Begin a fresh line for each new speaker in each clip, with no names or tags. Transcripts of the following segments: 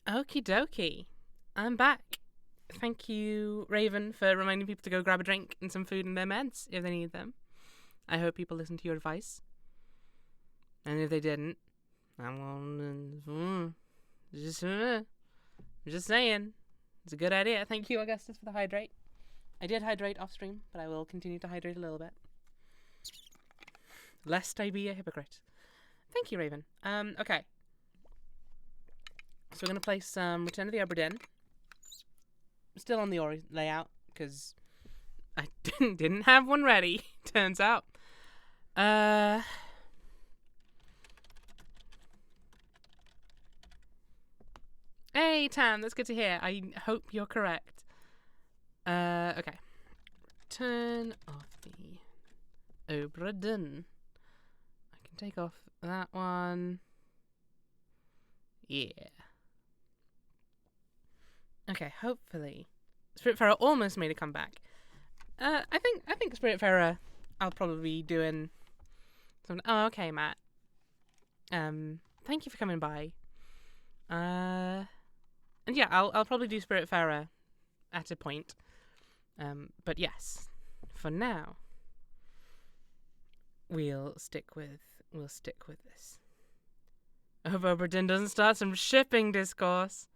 Okie dokie. I'm back. Thank you, Raven, for reminding people to go grab a drink and some food and their meds if they need them. I hope people listened to your advice. And if they didn't, just saying. It's a good idea. Thank you, Augustus, for the hydrate. I did hydrate off stream, but I will continue to hydrate a little bit. Lest I be a hypocrite. Thank you, Raven. Okay. So we're going to play some Return of the Obra Dinn. Still on the Ori layout, because I didn't have one ready, turns out. Hey, Tam, that's good to hear. I hope you're correct. Okay. Return of the Obra Dinn. I can take off that one. Yeah. Okay, hopefully. Spiritfarer almost made a comeback. I think Spiritfarer I'll probably be doing something. Oh, okay, Matt. Thank you for coming by. And yeah, I'll probably do Spiritfarer at a point. But yes, for now, we'll stick with this. I hope Obra Dinn doesn't start some shipping discourse.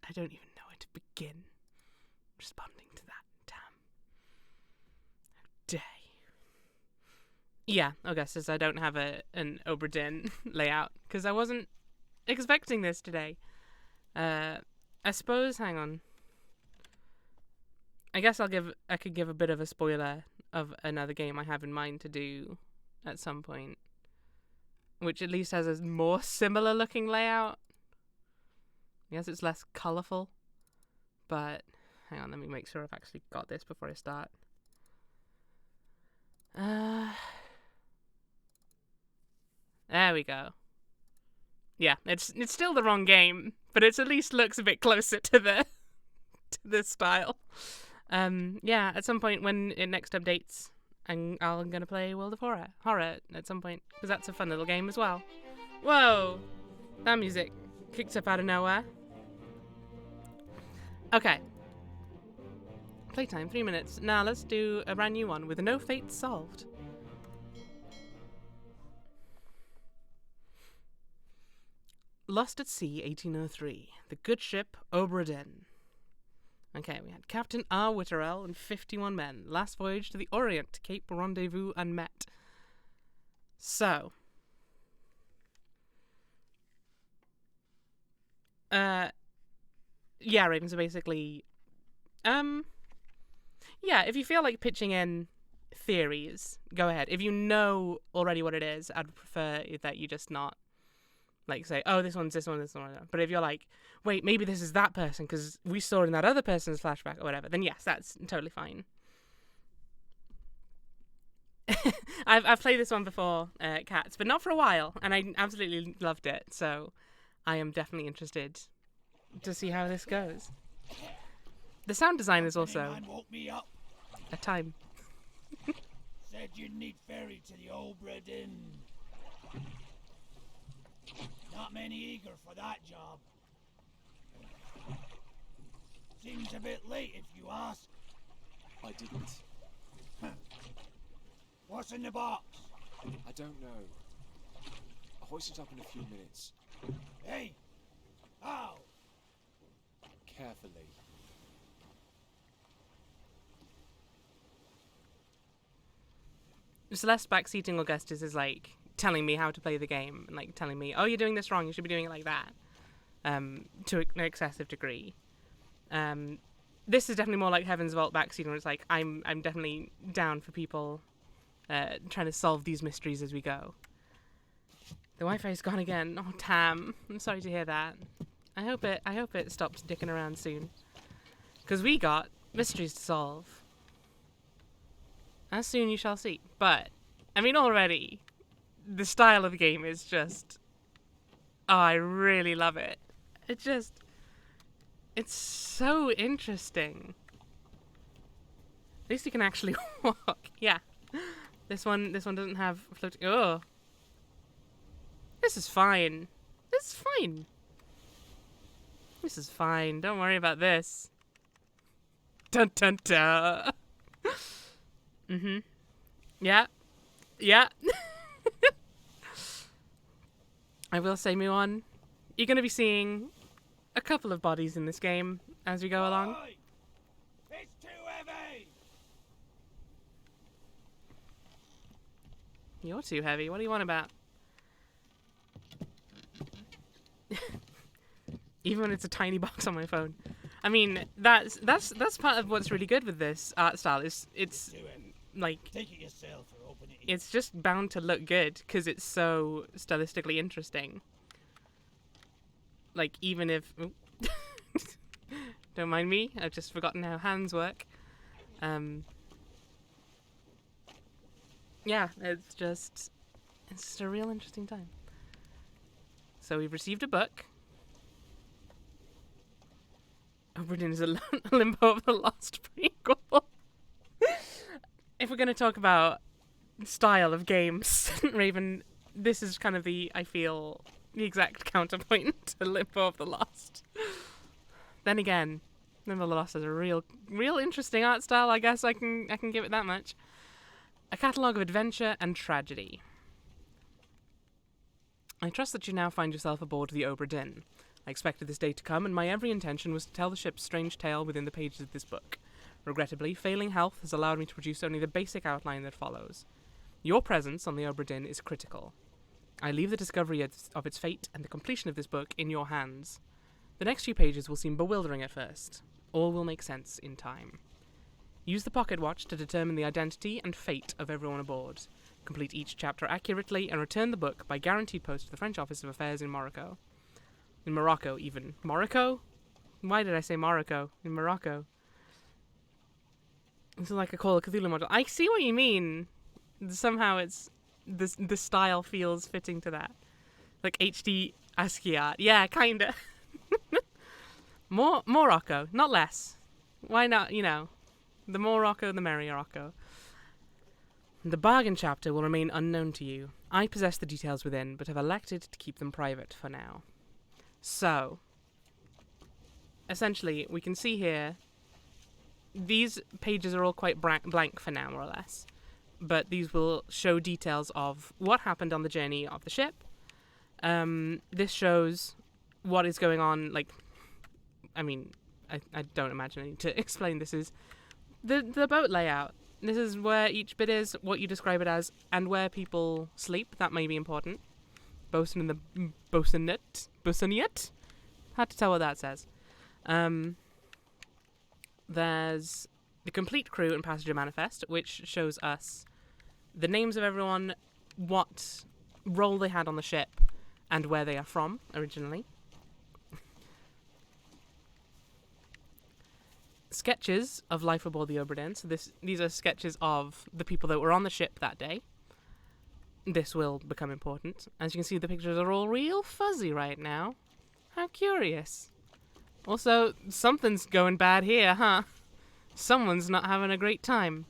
I don't even know where to begin responding to that, Tam. How dare you? Yeah, Augustus, I don't have an Obra Dinn layout, because I wasn't expecting this today. I suppose, hang on. I guess I could give a bit of a spoiler of another game I have in mind to do at some point, which at least has a more similar looking layout. Yes, it's less colourful, but hang on, let me make sure I've actually got this before I start. There we go. Yeah, it's still the wrong game, but it at least looks a bit closer to the style. Yeah, at some point when it next updates, I'm gonna play World of Horror at some point, because that's a fun little game as well. Whoa, that music kicked up out of nowhere. Okay. Playtime, 3 minutes. Now let's do a brand new one with no fate solved. Lost at Sea, 1803. The good ship Obra Dinn. Okay, we had Captain R. Witterell and 51 men. Last voyage to the Orient, Cape Rendezvous unmet. So. Yeah, Raven, so basically, yeah, if you feel like pitching in theories, go ahead. If you know already what it is, I'd prefer that you just not, like, say, oh, this one's this one. But if you're like, wait, maybe this is that person because we saw in that other person's flashback or whatever, then yes, that's totally fine. I've played this one before, Cats, but not for a while, and I absolutely loved it, so I am definitely interested to see how this goes. The sound design is also a time.
Said you'd need ferry to the Obra Dinn. Not many eager for that job. Seems a bit late if you ask.
I didn't.
What's in the box?
I don't know. I'll hoist it up in a few minutes.
Hey! How?
Carefully.
Celeste backseating Augustus is like telling me how to play the game and like telling me, oh, you're doing this wrong, you should be doing it like that, to an excessive degree. This is definitely more like Heaven's Vault backseating, where it's like I'm definitely down for people trying to solve these mysteries as we go. The Wi-Fi's gone again. Oh, Tam, I'm sorry to hear that. I hope it stops dicking around soon, because we got mysteries to solve. As soon you shall see. But, I mean, already, the style of the game is just... Oh, I really love it. It's so interesting. least you can actually walk. Yeah. This one doesn't have floating. Oh. This is fine. This is fine. This is fine. Don't worry about this. Dun dun dun. Yeah. Yeah. I will say, Muon, you're going to be seeing a couple of bodies in this game as we go along.
Oi! It's too heavy!
You're too heavy. What do you want about? Even when it's a tiny box on my phone. I mean, that's part of what's really good with this art style. It's
Do it.
like
Take it yourself or open it.
it's just bound to look good because it's so stylistically interesting. Like even if don't mind me, I've just forgotten how hands work. Yeah, it's just a real interesting time. So we've received a book. Obra Dinn is a limbo of the lost prequel. If we're going to talk about style of games, Raven, this is kind of I feel, the exact counterpoint to Limbo of the Lost. Then again, Limbo of the Lost is a real interesting art style, I guess I can give it that much. A catalogue of adventure and tragedy. I trust that you now find yourself aboard the Obra Dinn. I expected this day to come, and my every intention was to tell the ship's strange tale within the pages of this book. Regrettably, failing health has allowed me to produce only the basic outline that follows. Your presence on the Obra Dinn is critical. I leave the discovery of its fate and the completion of this book in your hands. The next few pages will seem bewildering at first. All will make sense in time. Use the pocket watch to determine the identity and fate of everyone aboard. Complete each chapter accurately and return the book by guaranteed post to the French Office of Affairs in Morocco. In Morocco, even. Morocco? Why did I say Morocco? In Morocco. This is like a Call of Cthulhu model. I see what you mean. Somehow it's... the style feels fitting to that. Like HD ASCII art. Yeah, kinda. More Morocco, not less. Why not, you know. The more Rocco, the merrier Rocco. The bargain chapter will remain unknown to you. I possess the details within, but have elected to keep them private for now. So, essentially, we can see here, these pages are all quite blank for now, more or less. But these will show details of what happened on the journey of the ship. This shows what is going on, like, I mean, I don't imagine I need to explain this is the boat layout. This is where each bit is, what you describe it as, and where people sleep. That may be important. Bosun in the bosunette? Hard to tell what that says. There's the complete crew and passenger manifest, which shows us the names of everyone, what role they had on the ship, and where they are from originally. Sketches of life aboard the Obra Dinn. So these are sketches of the people that were on the ship that day. This will become important. As you can see, the pictures are all real fuzzy right now. How curious. Also, something's going bad here, huh? Someone's not having a great time.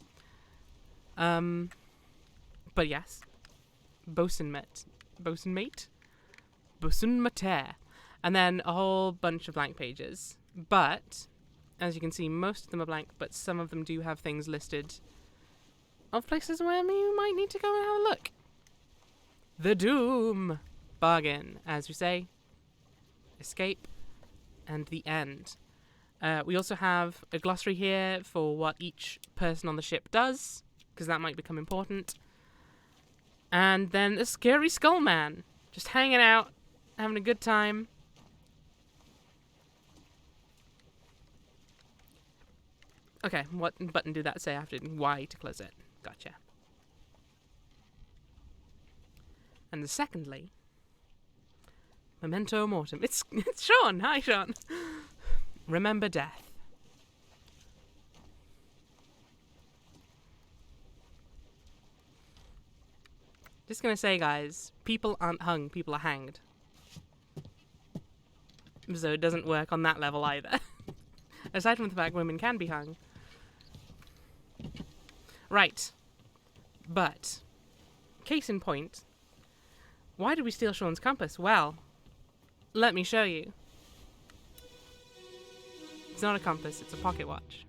But yes. Bosun mate. And then a whole bunch of blank pages. But, as you can see, most of them are blank, but some of them do have things listed of places where you might need to go and have a look. The Doom. Bargain, as we say. Escape. And the end. We also have a glossary here for what each person on the ship does, because that might become important. And then the scary skull man, just hanging out, having a good time. Okay, what button did that say after Y to close it? Gotcha. And the secondly, Memento Mortem. It's Sean. Hi, Sean. Remember death. Just gonna say, guys, people aren't hung, people are hanged. So it doesn't work on that level either. Aside from the fact women can be hung. Right. But, case in point, why did we steal Sean's compass? Well, let me show you. It's not a compass, it's a pocket watch.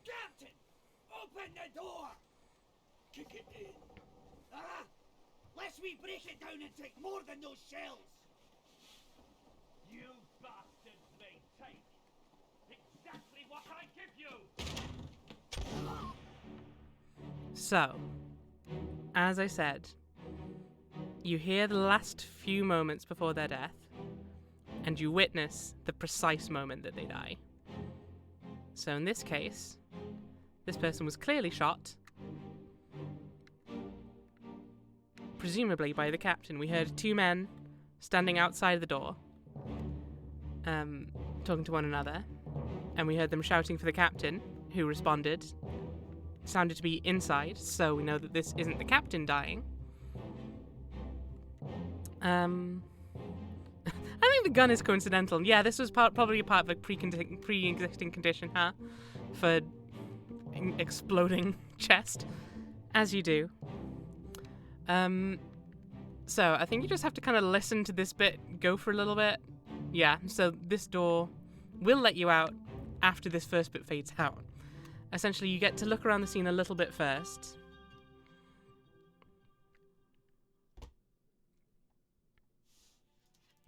Captain! Open the door! Kick it in. Ah! Lest we break it down and take more than those shells!
You bastards may take exactly what I give you!
So, as I said, you hear the last few moments before their death, and you witness the precise moment that they die. So in this case, this person was clearly shot, presumably by the captain. We heard two men standing outside the door, talking to one another, and we heard them shouting for the captain, who responded. Sounded to be inside, so we know that this isn't the captain dying. I think the gun is coincidental. Yeah, this was probably a part of a pre-existing condition, huh? For exploding chest, as you do. So I think you just have to kind of listen to this bit go for a little bit. Yeah, so this door will let you out after this first bit fades out. Essentially, you get to look around the scene a little bit first.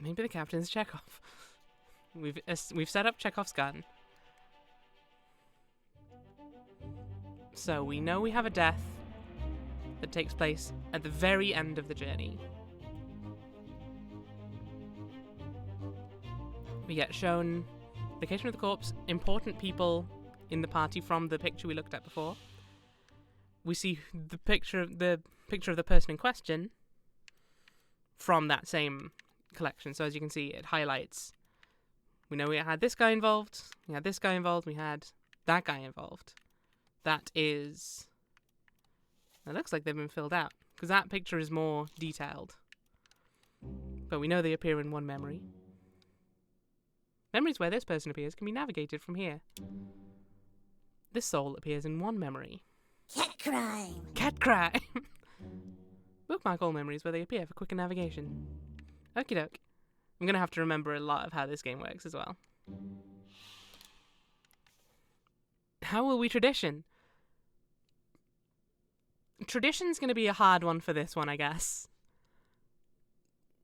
Maybe the captain's Chekhov. We've set up Chekhov's gun. So we know we have a death that takes place at the very end of the journey. We get shown location of the corpse, important people in the party from the picture we looked at before. We see the picture of the person in question from that same collection. So as you can see, it highlights. We know we had this guy involved. We had this guy involved. We had that guy involved. That is. It looks like they've been filled out because that picture is more detailed. But we know they appear in one memory. Memories where this person appears can be navigated from here. This soul appears in one memory.
Cat crime.
Cat crime! Bookmark all memories where they appear for quicker navigation. Okie doke. I'm gonna have to remember a lot of how this game works as well. How will we tradition? Tradition's gonna be a hard one for this one, I guess.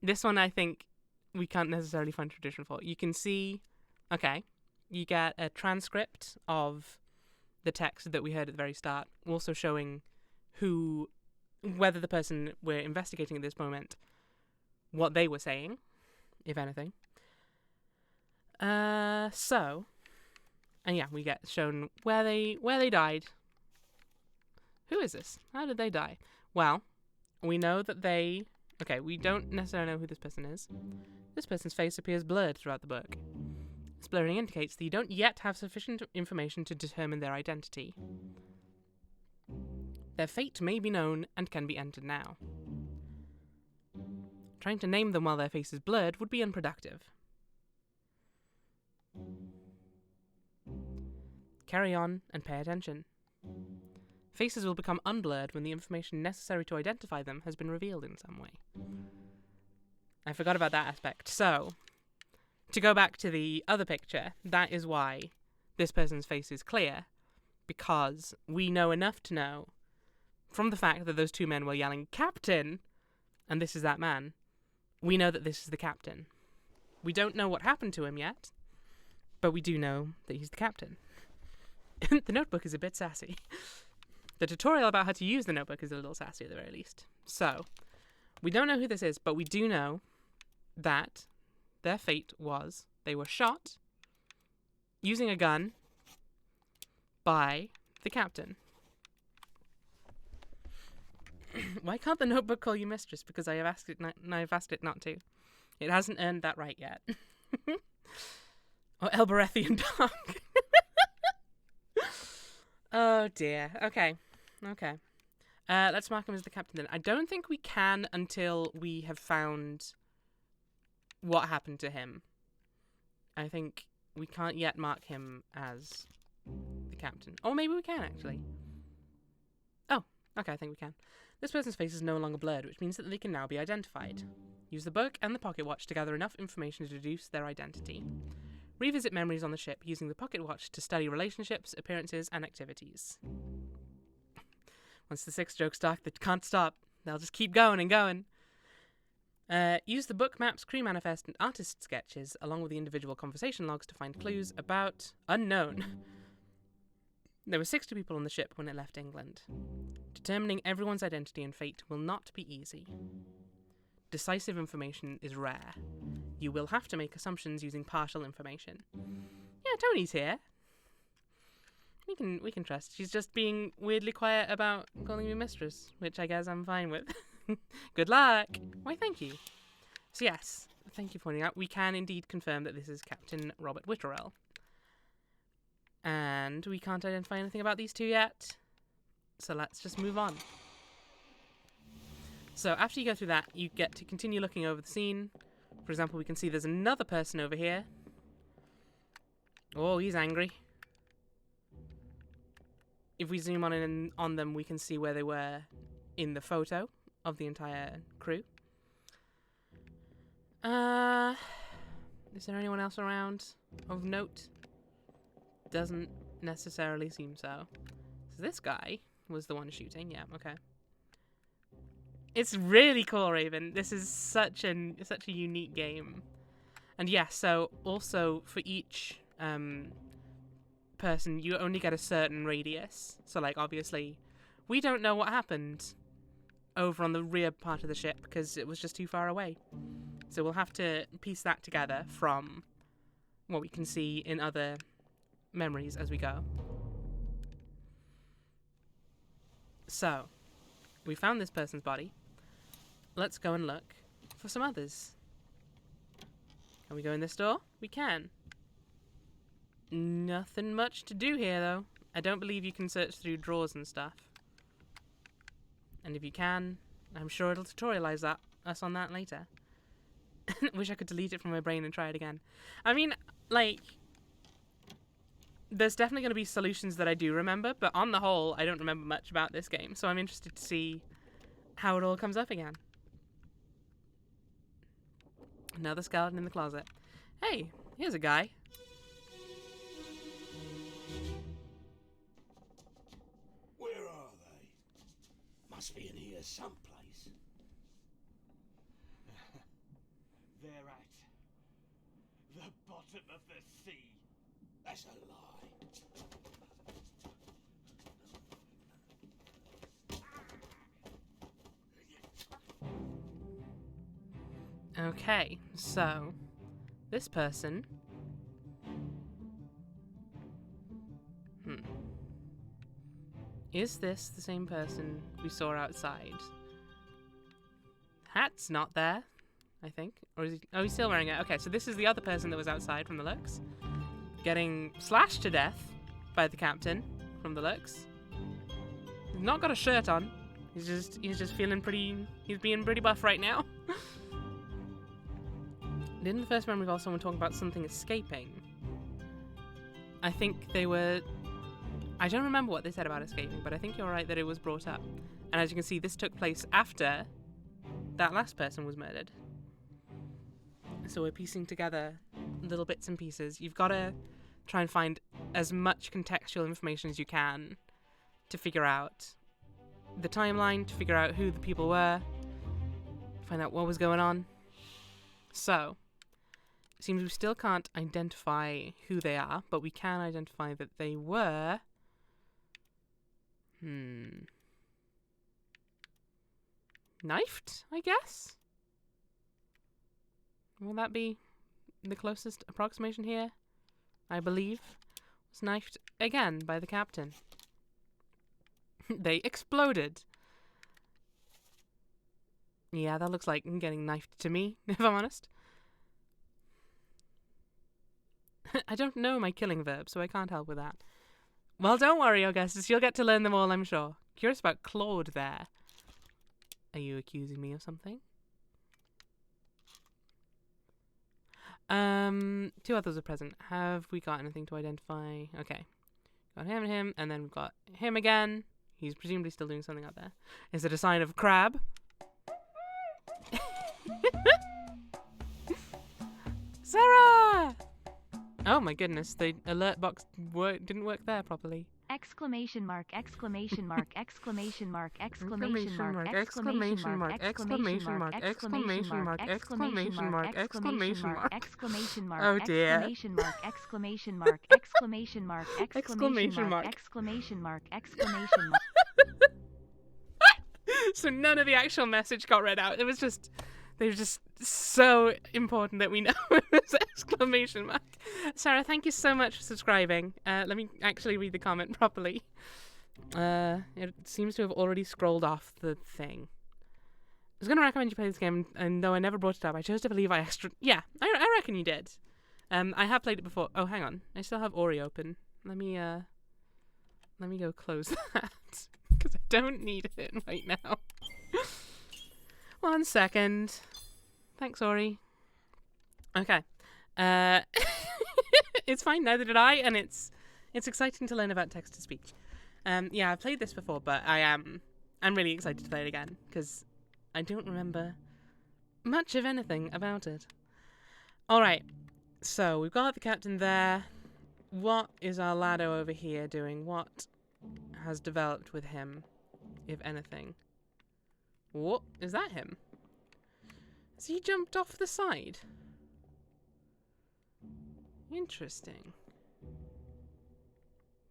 This one I think we can't necessarily find tradition for. You can see, okay, you get a transcript of the text that we heard at the very start, also showing whether the person we're investigating at this moment, what they were saying, if anything. And yeah, we get shown where they died. Who is this? How did they die? Well, we know that we don't necessarily know who this person is. This person's face appears blurred throughout the book. This blurring indicates that you don't yet have sufficient information to determine their identity. Their fate may be known and can be entered now. Trying to name them while their face is blurred would be unproductive. Carry on and pay attention. Faces will become unblurred when the information necessary to identify them has been revealed in some way. I forgot about that aspect. So, to go back to the other picture, that is why this person's face is clear, because we know enough to know, from the fact that those two men were yelling, "Captain!" and this is that man, we know that this is the captain. We don't know what happened to him yet, but we do know that he's the captain. The notebook is a bit sassy. The tutorial about how to use the notebook is a little sassy at the very least. So, we don't know who this is, but we do know that their fate was they were shot using a gun by the captain. Why can't the notebook call you mistress? Because I have asked it not to. It hasn't earned that right yet. Or Elberethian dog. Oh dear. Okay. Let's mark him as the captain then. I don't think we can until we have found what happened to him. I think we can't yet mark him as the captain. Or maybe we can, actually. Oh, okay, I think we can. This person's face is no longer blurred, which means that they can now be identified. Use the book and the pocket watch to gather enough information to deduce their identity. Revisit memories on the ship using the pocket watch to study relationships, appearances, and activities. Once the 6 jokes start, they can't stop. They'll just keep going and going. Use the book, maps, crew manifest, and artist sketches, along with the individual conversation logs to find clues about unknown. There were 60 people on the ship when it left England. Determining everyone's identity and fate will not be easy. Decisive information is rare. You will have to make assumptions using partial information. Yeah, Tony's here. We can trust. She's just being weirdly quiet about calling me mistress, which I guess I'm fine with. Good luck! Why, thank you. So yes, thank you for pointing out, we can indeed confirm that this is Captain Robert Witterell. And we can't identify anything about these two yet. So let's just move on. So after you go through that, you get to continue looking over the scene. For example, we can see there's another person over here. Oh, he's angry. If we zoom on them, we can see where they were in the photo of the entire crew. Is there anyone else around of note? Doesn't necessarily seem so. So this guy was the one shooting. Yeah, okay. It's really cool, Raven. This is such a unique game. And yeah, so also for each person, you only get a certain radius. So like obviously, we don't know what happened over on the rear part of the ship because it was just too far away. So we'll have to piece that together from what we can see in other memories as we go. So, we found this person's body. Let's go and look for some others. Can we go in this door? We can. Nothing much to do here, though. I don't believe you can search through drawers and stuff. And if you can, I'm sure it'll tutorialize us on that later. Wish I could delete it from my brain and try it again. I mean, like, there's definitely going to be solutions that I do remember, but on the whole, I don't remember much about this game, so I'm interested to see how it all comes up again. Another skeleton in the closet. Hey, here's a guy.
Where are they? Must be in here someplace.
They're at the bottom of the sea.
That's a lie.
Okay, so this person. Is this the same person we saw outside? Hat's not there, I think. Or is he? Oh, he's still wearing it. Okay, so this is the other person that was outside from the looks. Getting slashed to death by the captain from the looks. He's not got a shirt on. He's just feeling pretty. He's being pretty buff right now. Didn't the first memory involve someone talking about something escaping? I think they were. I don't remember what they said about escaping, but I think you're right that it was brought up. And as you can see, this took place after that last person was murdered. So we're piecing together little bits and pieces. You've got to try and find as much contextual information as you can to figure out the timeline, to figure out who the people were, find out what was going on. So, it seems we still can't identify who they are, but we can identify that they were... knifed, I guess? Will that be the closest approximation here? I believe. Was knifed again by the captain. They exploded. Yeah, that looks like getting knifed to me, if I'm honest. I don't know my killing verbs, so I can't help with that. Well, don't worry, Augustus. You'll get to learn them all, I'm sure. Curious about Claude there. Are you accusing me of something? 2 others are present. Have we got anything to identify? Okay. Got him, and then we've got him again. He's presumably still doing something out there. Is it a sign of crab? Sarah! Oh my goodness, the alert box didn't work there properly.
Exclamation mark, exclamation mark, exclamation mark, exclamation mark, exclamation mark, exclamation mark, exclamation mark, exclamation mark, exclamation mark, exclamation mark,
Oh dear.
exclamation mark, exclamation mark, exclamation mark, exclamation mark, exclamation mark, exclamation mark.
So none of the actual message got read out. They were just so important that we know it was exclamation mark. Sarah, thank you so much for subscribing. Let me actually read the comment properly. It seems to have already scrolled off the thing. I was going to recommend you play this game, and though I never brought it up, I chose to believe I Yeah, I reckon you did. I have played it before. Oh, hang on. I still have Ori open. Let me go close that, because I don't need it right now. 1 second. Thanks, Ori. Okay. It's fine, neither did I, and it's exciting to learn about text-to-speech. Yeah, I've played this before, but I'm really excited to play it again, because I don't remember much of anything about it. Alright, so we've got the captain there. What is our laddo over here doing? What has developed with him, if anything? What? Is that him? Has he jumped off the side? Interesting.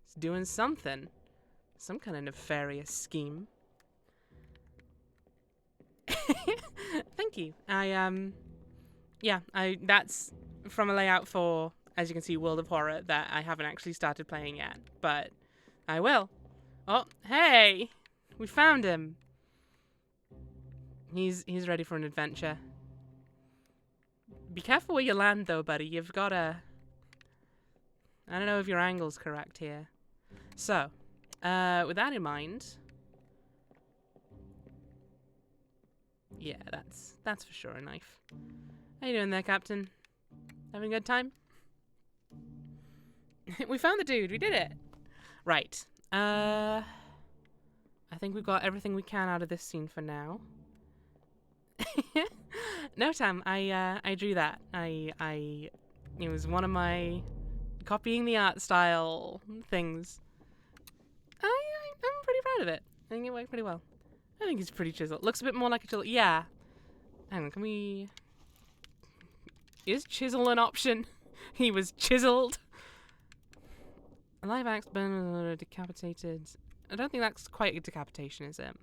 He's doing something. Some kind of nefarious scheme. Thank you. That's from a layout for, as you can see, World of Horror that I haven't actually started playing yet, but I will. Oh, hey! We found him. He's ready for an adventure. Be careful where you land, though, buddy. You've got a... I don't know if your angle's correct here. So, with that in mind... Yeah, that's for sure a knife. How you doing there, Captain? Having a good time? We found the dude. We did it. Right. I think we've got everything we can out of this scene for now. No, Tam, I drew that. It was one of my copying the art style things. I'm pretty proud of it. I think it worked pretty well. I think he's pretty chiseled. Looks a bit more like a chisel. Yeah. Hang on, can we... Is chisel an option? He was chiseled. Alive axe, burned, decapitated. I don't think that's quite a decapitation, is it?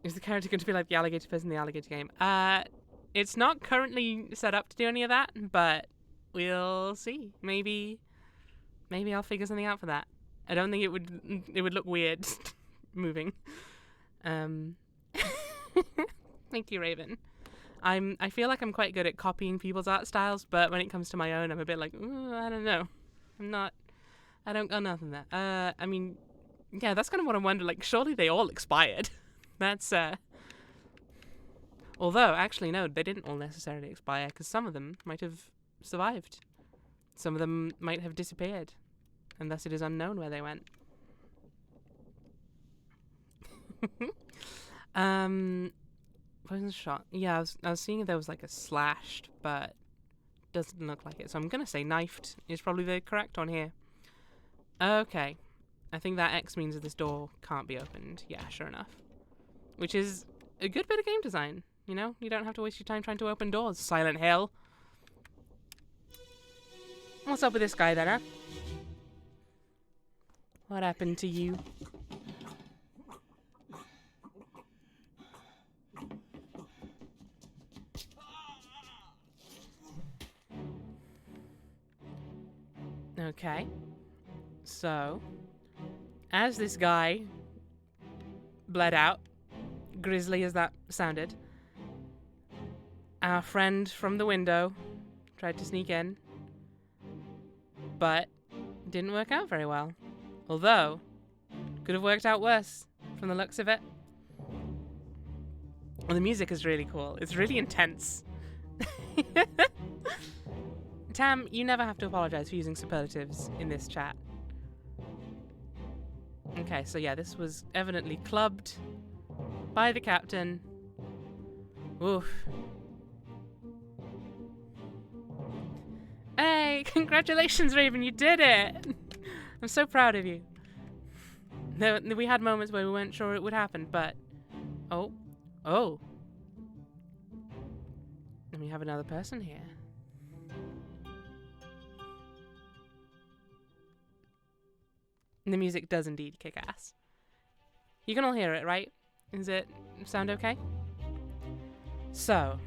Is the character going to be like the alligator person in the alligator game? It's not currently set up to do any of that, but we'll see. Maybe I'll figure something out for that. I don't think it would look weird moving. Thank you, Raven. I feel like I'm quite good at copying people's art styles, but when it comes to my own, I'm a bit like, I don't know. I don't got nothing there. I mean, yeah, that's kind of what I wonder. Like, surely they all expired. That's, although, actually, no, they didn't all necessarily expire, because some of them might have survived. Some of them might have disappeared, and thus it is unknown where they went. Poison shot. Yeah, I was seeing if there was like a slashed, but doesn't look like it. So I'm gonna say knifed is probably the correct one here. Okay. I think that X means that this door can't be opened. Yeah, sure enough. Which is a good bit of game design, you know? You don't have to waste your time trying to open doors, Silent Hill. What's up with this guy then, huh? What happened to you? Okay. So, as this guy bled out, grisly as that sounded, our friend from the window tried to sneak in, but didn't work out very well. Although, could have worked out worse from the looks of it. Well, the music is really cool. It's really intense. Tam, you never have to apologize for using superlatives in this chat. Okay, so yeah, this was evidently clubbed by the captain. Oof. Hey, congratulations, Raven, you did it! I'm so proud of you. We had moments where we weren't sure it would happen, but... Oh. Oh. And we have another person here. And the music does indeed kick ass. You can all hear it, right? Does it sound okay? So,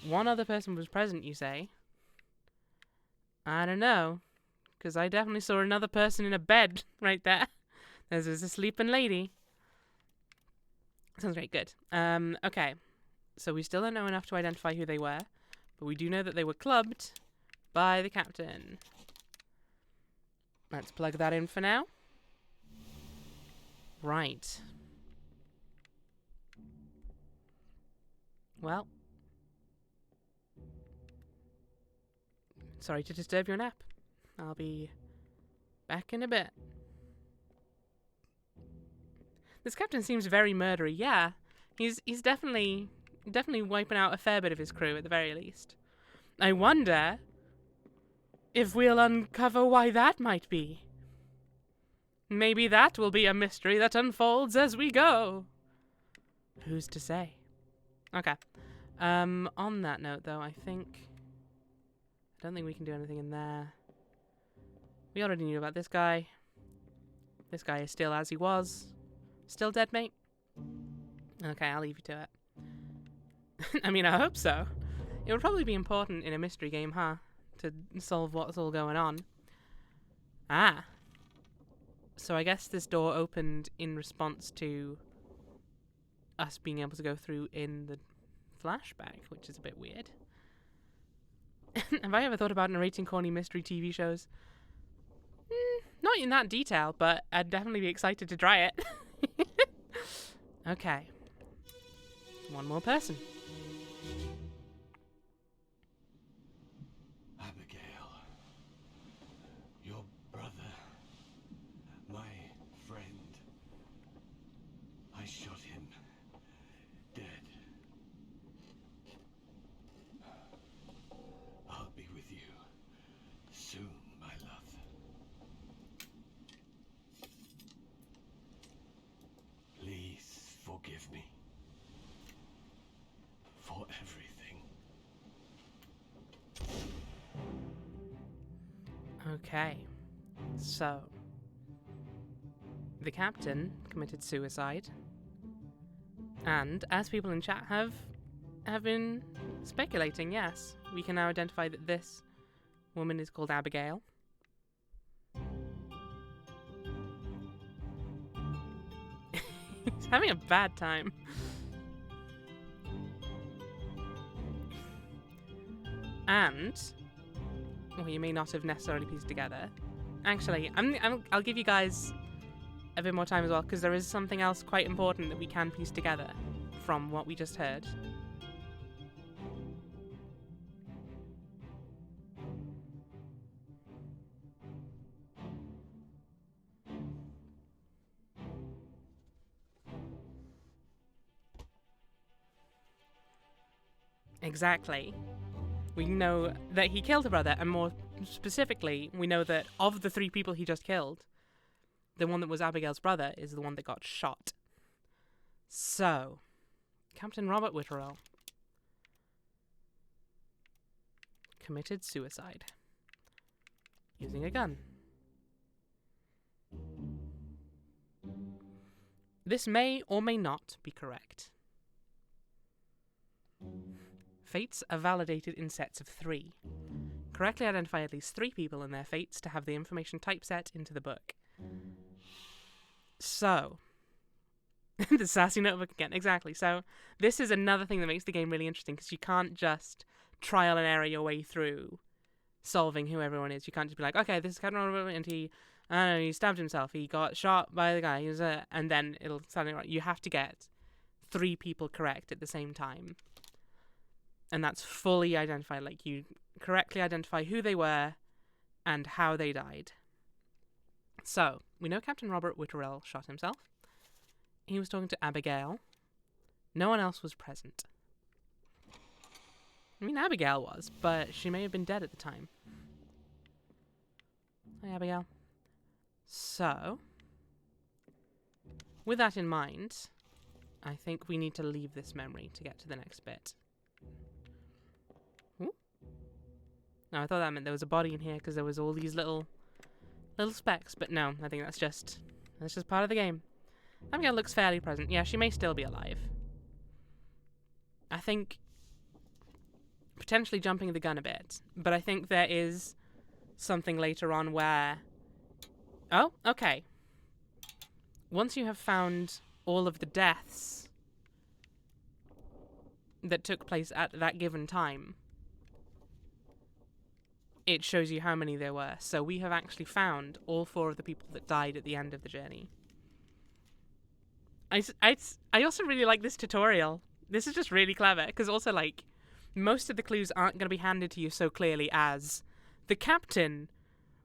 one other person was present, you say? I don't know, because I definitely saw another person in a bed right there. There's a sleeping lady. Sounds very good. Okay, so we still don't know enough to identify who they were, but we do know that they were clubbed by the captain. Let's plug that in for now. Right. Well. Sorry to disturb your nap. I'll be back in a bit. This captain seems very murdery. Yeah, he's definitely wiping out a fair bit of his crew at the very least. I wonder if we'll uncover why that might be. Maybe that will be a mystery that unfolds as we go. Who's to say? Okay. On that note, though, I don't think we can do anything in there. We already knew about this guy. This guy is still as he was. Still dead, mate? Okay, I'll leave you to it. I mean, I hope so. It would probably be important in a mystery game, huh? To solve what's all going on. Ah. So I guess this door opened in response to us being able to go through in the flashback, which is a bit weird. Have I ever thought about narrating corny mystery TV shows? Not in that detail, but I'd definitely be excited to try it. Okay. One more person.
Abigail, your brother, my friend. I shot him dead. I'll be with you soon, my love. Please forgive me for everything.
Okay. So, the captain committed suicide. And, as people in chat have been speculating, yes, we can now identify that this woman is called Abigail. He's having a bad time. And, well, you may not have necessarily pieced together. Actually, I'll give you guys a bit more time as well, because there is something else quite important that we can piece together from what we just heard. Exactly. We know that he killed a brother, and more specifically, we know that of the 3 people he just killed, the one that was Abigail's brother is the one that got shot. So, Captain Robert Witterell committed suicide using a gun. This may or may not be correct. Fates are validated in sets of 3. Correctly identify at least 3 people and their fates to have the information typeset into the book. So, the sassy notebook again, exactly. So, this is another thing that makes the game really interesting, because you can't just trial and error your way through solving who everyone is. You can't just be like, okay, this is Captain Robert, and he stabbed himself, he got shot by the guy, and then it'll sound right. You have to get 3 people correct at the same time. And that's fully identified. Like, you correctly identify who they were and how they died. So, we know Captain Robert Witterell shot himself. He was talking to Abigail. No one else was present. I mean, Abigail was, but she may have been dead at the time. Hi, Abigail. So, with that in mind, I think we need to leave this memory to get to the next bit. Ooh. No, I thought that meant there was a body in here because there was all these little specks, but no, I think that's just part of the game. Abigail looks fairly present. Yeah, she may still be alive. I think potentially jumping the gun a bit, but I think there is something later on where... Oh, okay. Once you have found all of the deaths that took place at that given time, it shows you how many there were. So we have actually found all 4 of the people that died at the end of the journey. I also really like this tutorial. This is just really clever, because also, like, most of the clues aren't going to be handed to you so clearly as the captain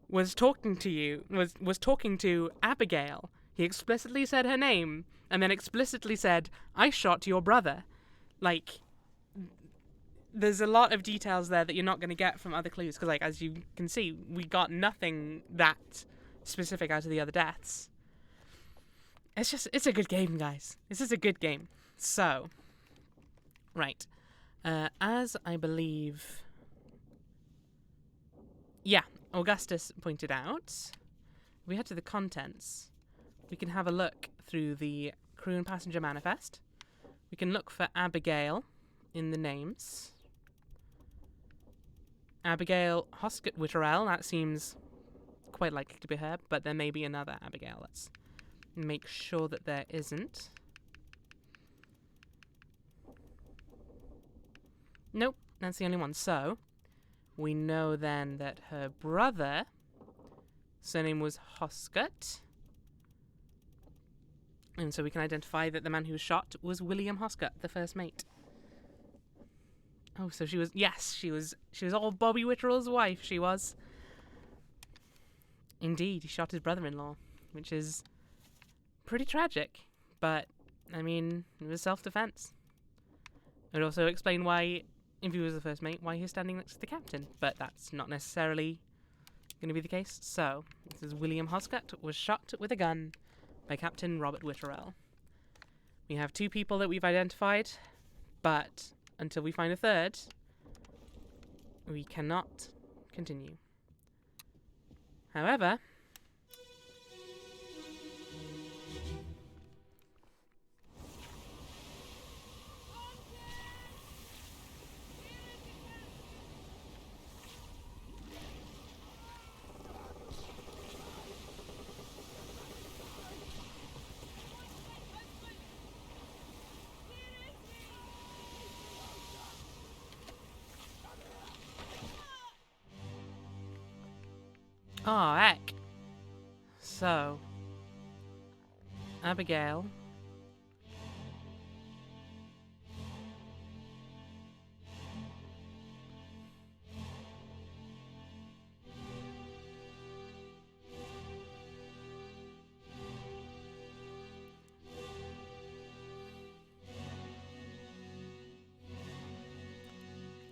was talking to you, was talking to Abigail. He explicitly said her name, and then explicitly said, I shot your brother. Like, there's a lot of details there that you're not going to get from other clues, because, like, as you can see, we got nothing that specific out of the other deaths. It's a good game, guys. This is a good game. So, right. As I believe... Yeah, Augustus pointed out, if we head to the contents, we can have a look through the crew and passenger manifest. We can look for Abigail in the names. Abigail Hosket Witterell, that seems quite likely to be her, but there may be another Abigail. Let's make sure that there isn't. Nope, that's the only one. So, we know then that her brother, surname was Hosket. And so we can identify that the man who was shot was William Hosket, the first mate. Oh, so she was, yes, she was old Bobby Witterell's wife, she was. Indeed, he shot his brother-in-law, which is pretty tragic. But, I mean, it was self-defense. It would also explain why, if he was the first mate, why he's standing next to the captain. But that's not necessarily going to be the case. So, this is William Hosket was shot with a gun by Captain Robert Witterell. We have 2 people that we've identified, but until we find a third, we cannot continue. However, oh, heck. So, Abigail.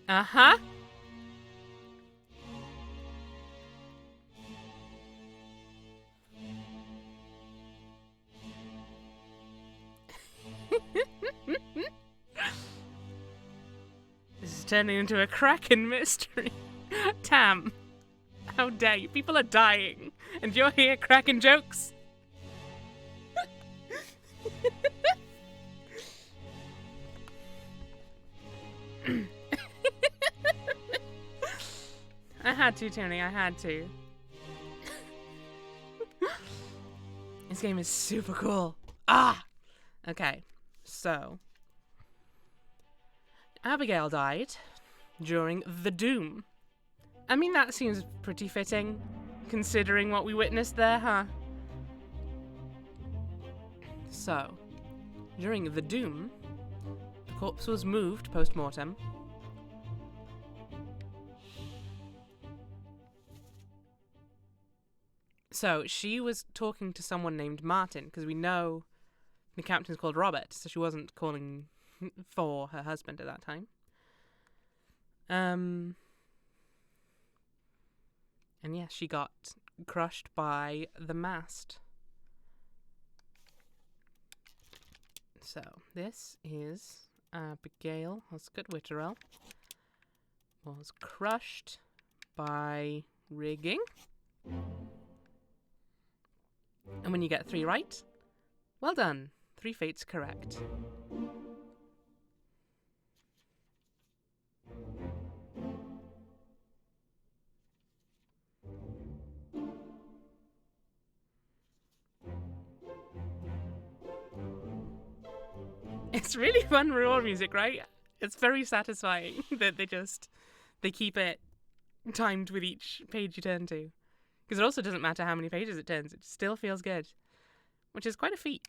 Uh-huh. This is turning into a Kraken mystery. Tam, how dare you? People are dying, and you're here cracking jokes. I had to, Tony. I had to. This game is super cool. Ah! Okay, so Abigail died during the Doom. I mean, that seems pretty fitting, considering what we witnessed there, huh? So, during the Doom, the corpse was moved post-mortem. So she was talking to someone named Martin, because we know the captain's called Robert, so she wasn't calling for her husband at that time. And yeah, she got crushed by the mast. So this is Abigail Huscott Witterell was crushed by rigging. And when you get 3 right, well done. 3 fates correct. It's really fun reward music, right? It's very satisfying that they keep it timed with each page you turn to. Because it also doesn't matter how many pages it turns, it still feels good. Which is quite a feat.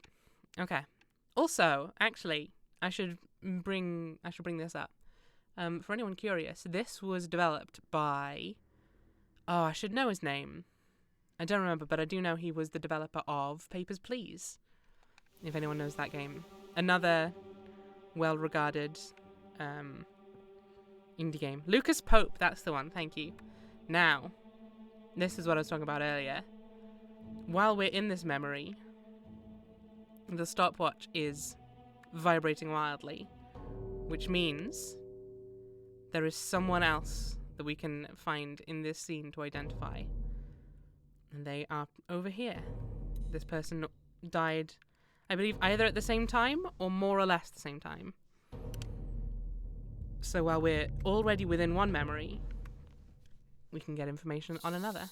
Okay. Also, actually, I should bring this up. For anyone curious, this was developed by... Oh, I should know his name. I don't remember, but I do know he was the developer of Papers, Please. If anyone knows that game. Another well-regarded indie game. Lucas Pope, that's the one, thank you. Now, this is what I was talking about earlier. While we're in this memory, the stopwatch is vibrating wildly, which means there is someone else that we can find in this scene to identify. And they are over here. This person died, I believe, either at the same time or more or less the same time. So while we're already within one memory, we can get information on another.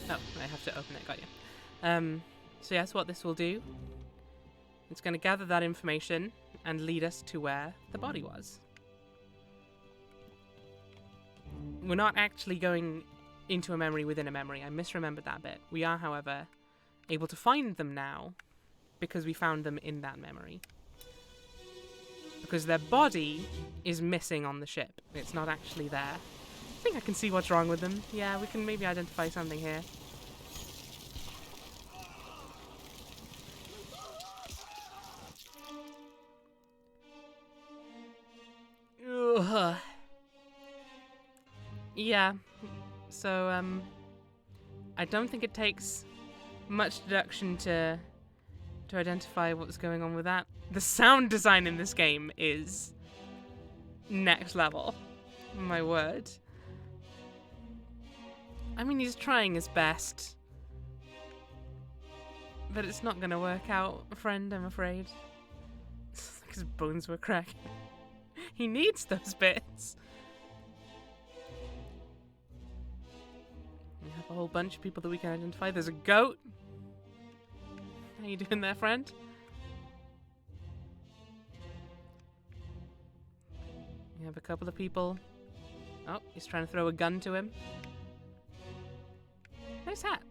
Oh, I have to open it, got you. So yes, what this will do, it's going to gather that information and lead us to where the body was. We're not actually going into a memory within a memory. I misremembered that bit. We are, however, able to find them now because we found them in that memory. Because their body is missing on the ship. It's not actually there. I think I can see what's wrong with them. Yeah, we can maybe identify something here. Ugh. Yeah, so I don't think it takes much deduction to identify what's going on with that. The sound design in this game is next level. My word. I mean, he's trying his best, but it's not gonna work out, friend, I'm afraid. It's like his bones were cracking. He needs those bits. We have a whole bunch of people that we can identify. There's a goat. How you doing there, friend? We have a couple of people. Oh, he's trying to throw a gun to him. Nice hat.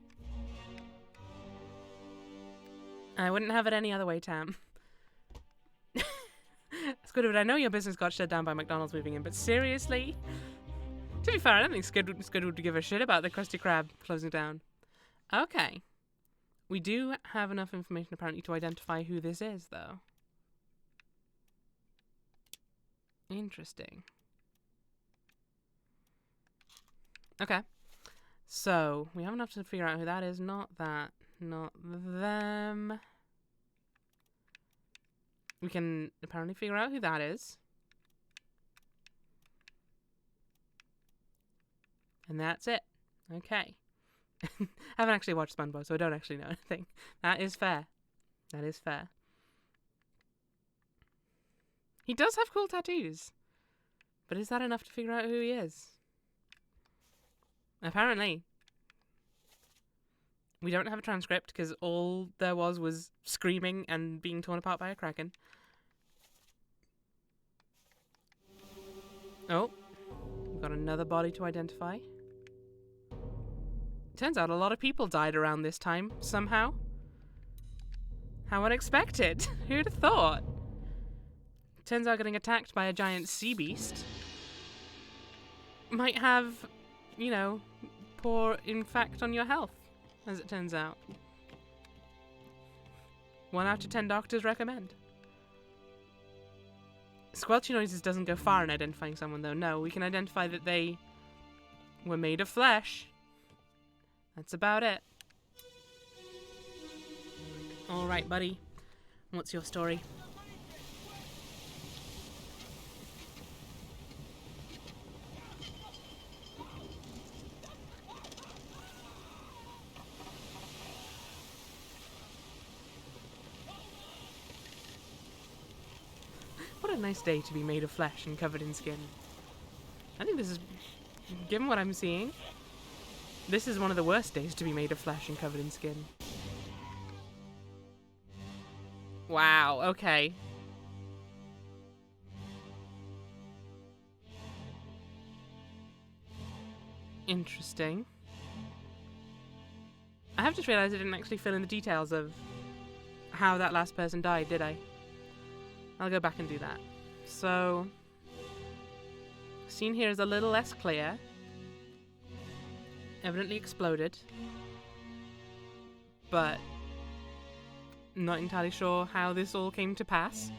I wouldn't have it any other way, Tam. It's good, but I know your business got shut down by McDonald's moving in, but seriously? To be fair, I don't think Scud would give a shit about the Krusty Krab closing down. Okay. We do have enough information, apparently, to identify who this is, though. Interesting. Okay. So, we have enough to figure out who that is. Not that. Not them. We can apparently figure out who that is. And that's it. Okay. I haven't actually watched SpongeBob, so I don't actually know anything. That is fair. That is fair. He does have cool tattoos. But is that enough to figure out who he is? Apparently. We don't have a transcript because all there was screaming and being torn apart by a kraken. Oh. We've got another body to identify. Turns out a lot of people died around this time, somehow. How unexpected. Who'd have thought? turns out getting attacked by a giant sea beast might have, you know, poor impact on your health, as it turns out. 1 out of 10 doctors recommend. Squelchy noises doesn't go far in identifying someone, though. No, we can identify that they were made of flesh. That's about it. Alright, buddy. What's your story? What a nice day to be made of flesh and covered in skin. I think this is, given what I'm seeing, this is one of the worst days to be made of flesh and covered in skin. Wow, okay. Interesting. I have just realised I didn't actually fill in the details of how that last person died, did I? I'll go back and do that. So, scene here is a little less clear. Evidently exploded. But not entirely sure how this all came to pass.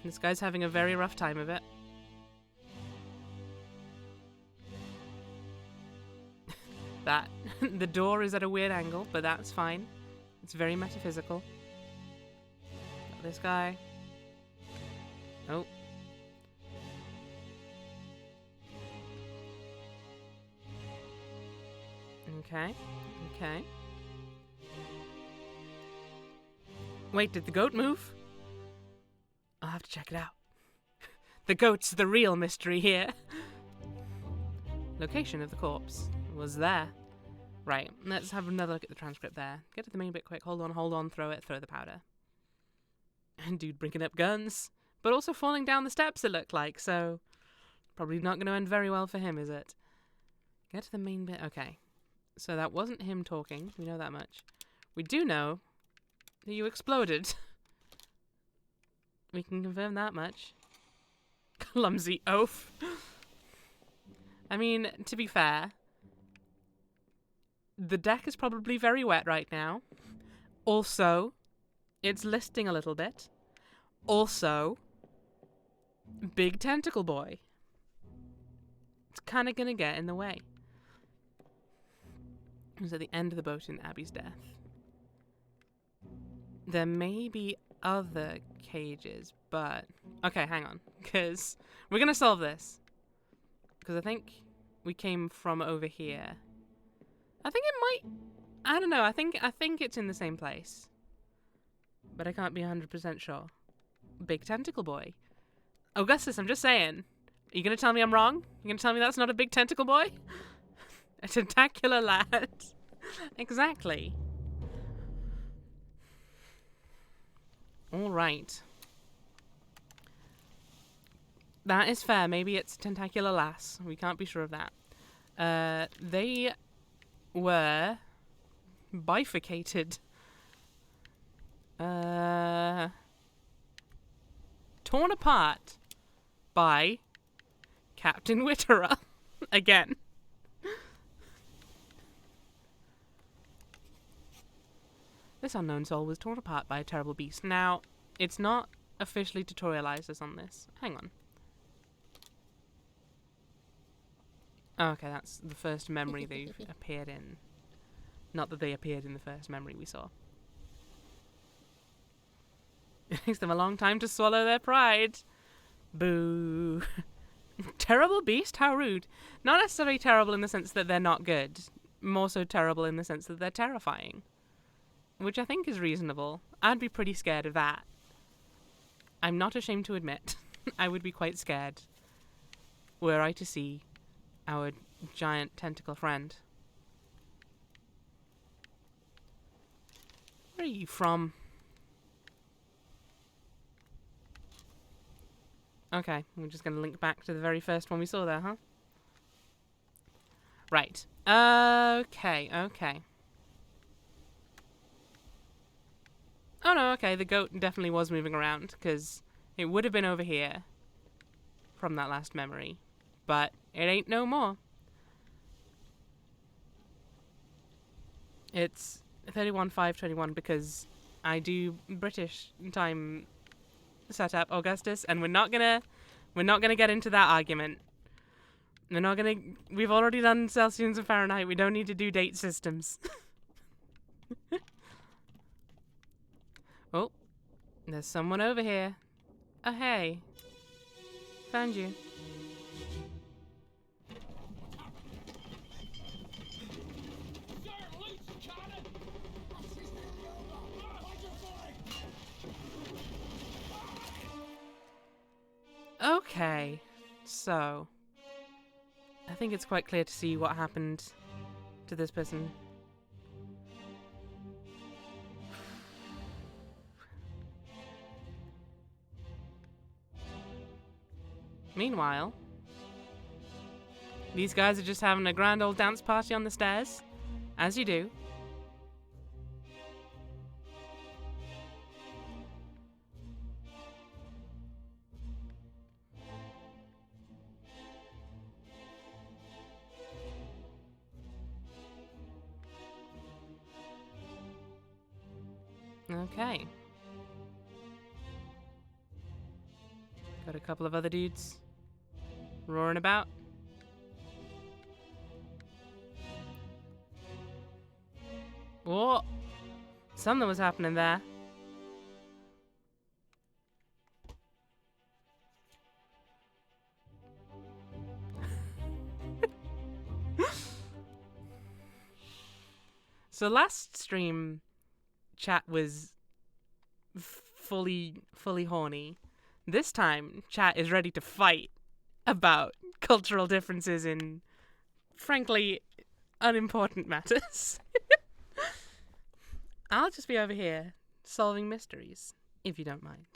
This guy's having a very rough time of it. That the door is at a weird angle, but that's fine. It's very metaphysical. Got this guy. Oh. Okay. Okay. Wait, did the goat move? I'll have to check it out. The goat's the real mystery here. Location of the corpse was there. Right, let's have another look at the transcript there. Get to the main bit quick. Hold on, throw it, throw the powder. And dude bringing up guns, but also falling down the steps, it looked like, so probably not going to end very well for him, is it? Get to the main bit. Okay, so that wasn't him talking. We know that much. We do know that you exploded. We can confirm that much. Clumsy oaf. I mean, to be fair, the deck is probably very wet right now. Also, it's listing a little bit. Also, big tentacle boy. It's kind of going to get in the way. It was at the end of the boat in Abby's death. There may be other cages, but... Okay, hang on, because we're going to solve this. Because I think we came from over here. I think it might... I don't know, I think it's in the same place. But I can't be 100% sure. Big tentacle boy. Augustus, I'm just saying. Are you going to tell me I'm wrong? You going to tell me that's not a big tentacle boy? A tentacular lad. Exactly. Alright. That is fair. Maybe it's tentacular lass. We can't be sure of that. They were bifurcated. Torn apart by Captain Witterer. Again. This unknown soul was torn apart by a terrible beast. Now, it's not officially tutorialized us on this. Hang on. Oh, okay, that's the first memory they've appeared in. Not that they appeared in the first memory we saw. It takes them a long time to swallow their pride. Boo. Terrible beast? How rude. Not necessarily terrible in the sense that they're not good. More so terrible in the sense that they're terrifying. Which I think is reasonable. I'd be pretty scared of that. I'm not ashamed to admit. I would be quite scared were I to see our giant tentacle friend. Where are you from? Okay, we're just going to link back to the very first one we saw there, huh? Right. Okay. Oh no, okay, the goat definitely was moving around, because it would have been over here from that last memory. But it ain't no more. It's 31/5/21 because I do British time setup, Augustus, and we're not gonna get into that argument. We've already done Celsius and Fahrenheit. We don't need to do date systems. Oh, there's someone over here. Oh, hey. Found you. Okay, so I think it's quite clear to see what happened to this person. Meanwhile, these guys are just having a grand old dance party on the stairs, as you do. Okay. Got a couple of other dudes roaring about. Oh, something was happening there. So last stream, chat was fully horny. This time, chat is ready to fight about cultural differences in, frankly, unimportant matters. I'll just be over here solving mysteries, if you don't mind.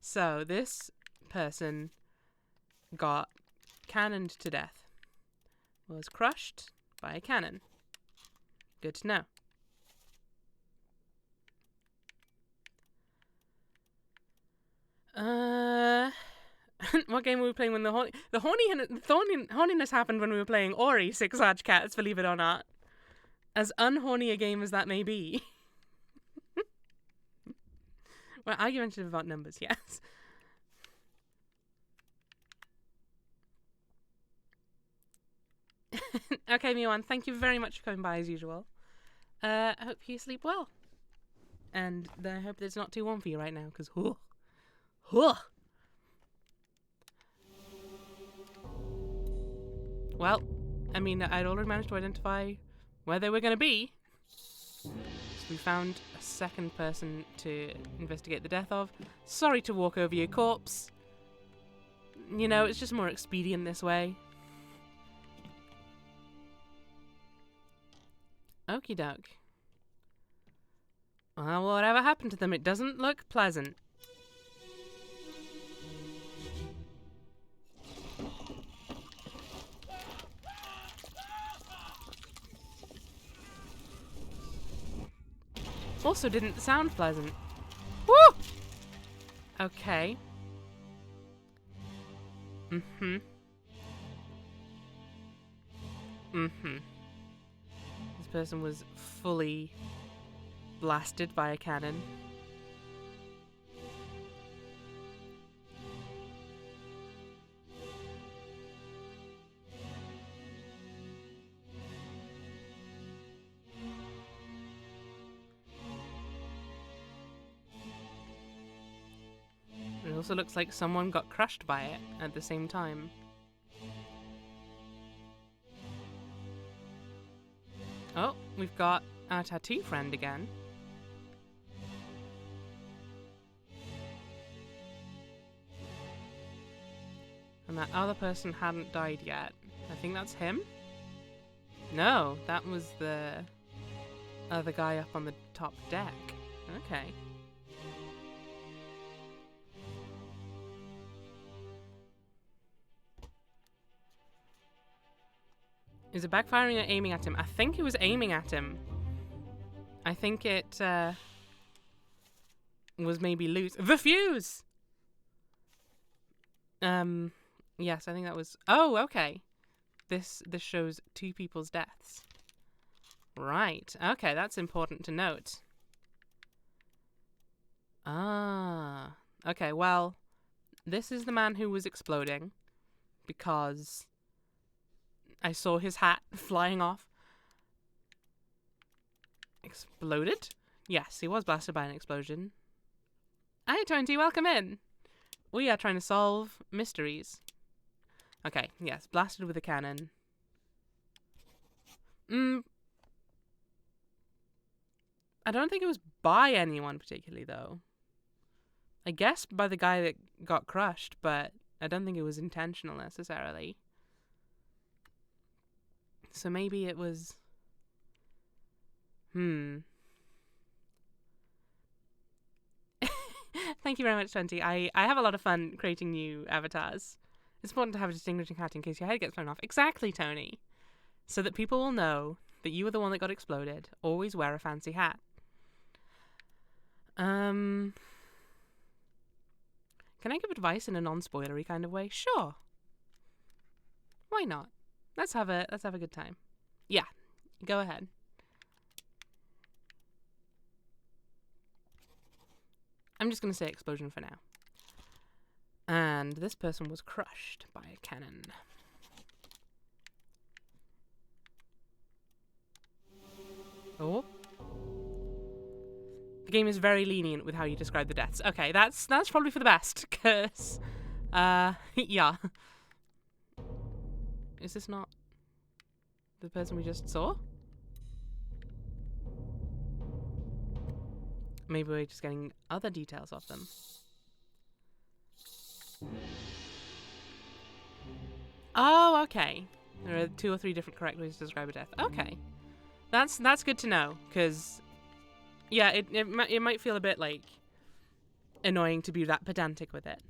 So, this person got cannoned to death. Was crushed by a cannon. Good to know. What game were we playing when the horniness happened when we were playing Ori, Six Large Cats, believe it or not. As unhorny a game as that may be. Well, argumentative about numbers, yes. Okay, Miwan, thank you very much for coming by as usual. I hope you sleep well. And I hope that it's not too warm for you right now, because Well, I mean, I'd already managed to identify where they were going to be. So we found a second person to investigate the death of. Sorry to walk over your corpse. You know, it's just more expedient this way. Okie doke. Well, whatever happened to them, it doesn't look pleasant. Also didn't sound pleasant. Woo! Okay. This person was fully blasted by a cannon. It also looks like someone got crushed by it at the same time. Oh, we've got our tattoo friend again. And that other person hadn't died yet. I think that's him? No, that was the other guy up on the top deck. Okay. Is it backfiring or aiming at him? I think it was aiming at him. I think it was maybe loose. The fuse! Yes, I think that was... Oh, okay. This shows 2 people's deaths. Right. Okay, that's important to note. Ah. Okay, well, this is the man who was exploding because I saw his hat flying off. Exploded? Yes, he was blasted by an explosion. Hi, 20, welcome in. We are trying to solve mysteries. Okay, yes, blasted with a cannon. I don't think it was by anyone particularly, though. I guess by the guy that got crushed, but I don't think it was intentional necessarily. So maybe it was... Thank you very much, 20. I have a lot of fun creating new avatars. It's important to have a distinguishing hat in case your head gets blown off. Exactly, Tony. So that people will know that you were the one that got exploded. Always wear a fancy hat. Can I give advice in a non-spoilery kind of way? Sure. Why not? Let's have a good time. Yeah, go ahead. I'm just going to say explosion for now. And this person was crushed by a cannon. Oh. The game is very lenient with how you describe the deaths. Okay, that's probably for the best, because, yeah. Is this not the person we just saw? Maybe we're just getting other details of them. Oh, okay. There are 2 or 3 different correct ways to describe a death. Okay. That's good to know, because, yeah, it might feel a bit, like, annoying to be that pedantic with it.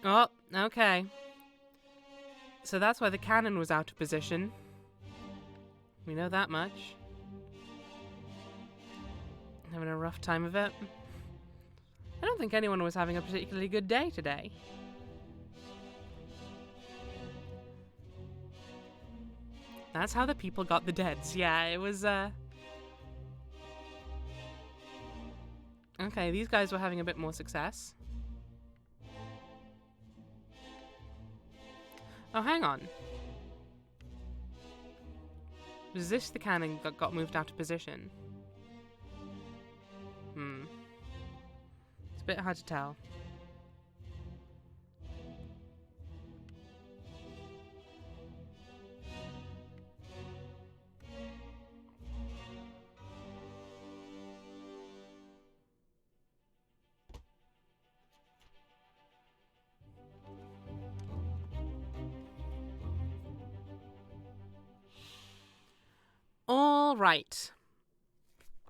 Oh, okay. So that's why the cannon was out of position. We know that much. Having a rough time of it. I don't think anyone was having a particularly good day today. That's how the people got the deads. Yeah, it was, Okay, these guys were having a bit more success. Oh, hang on. Was this the cannon that got moved out of position? It's a bit hard to tell. All right.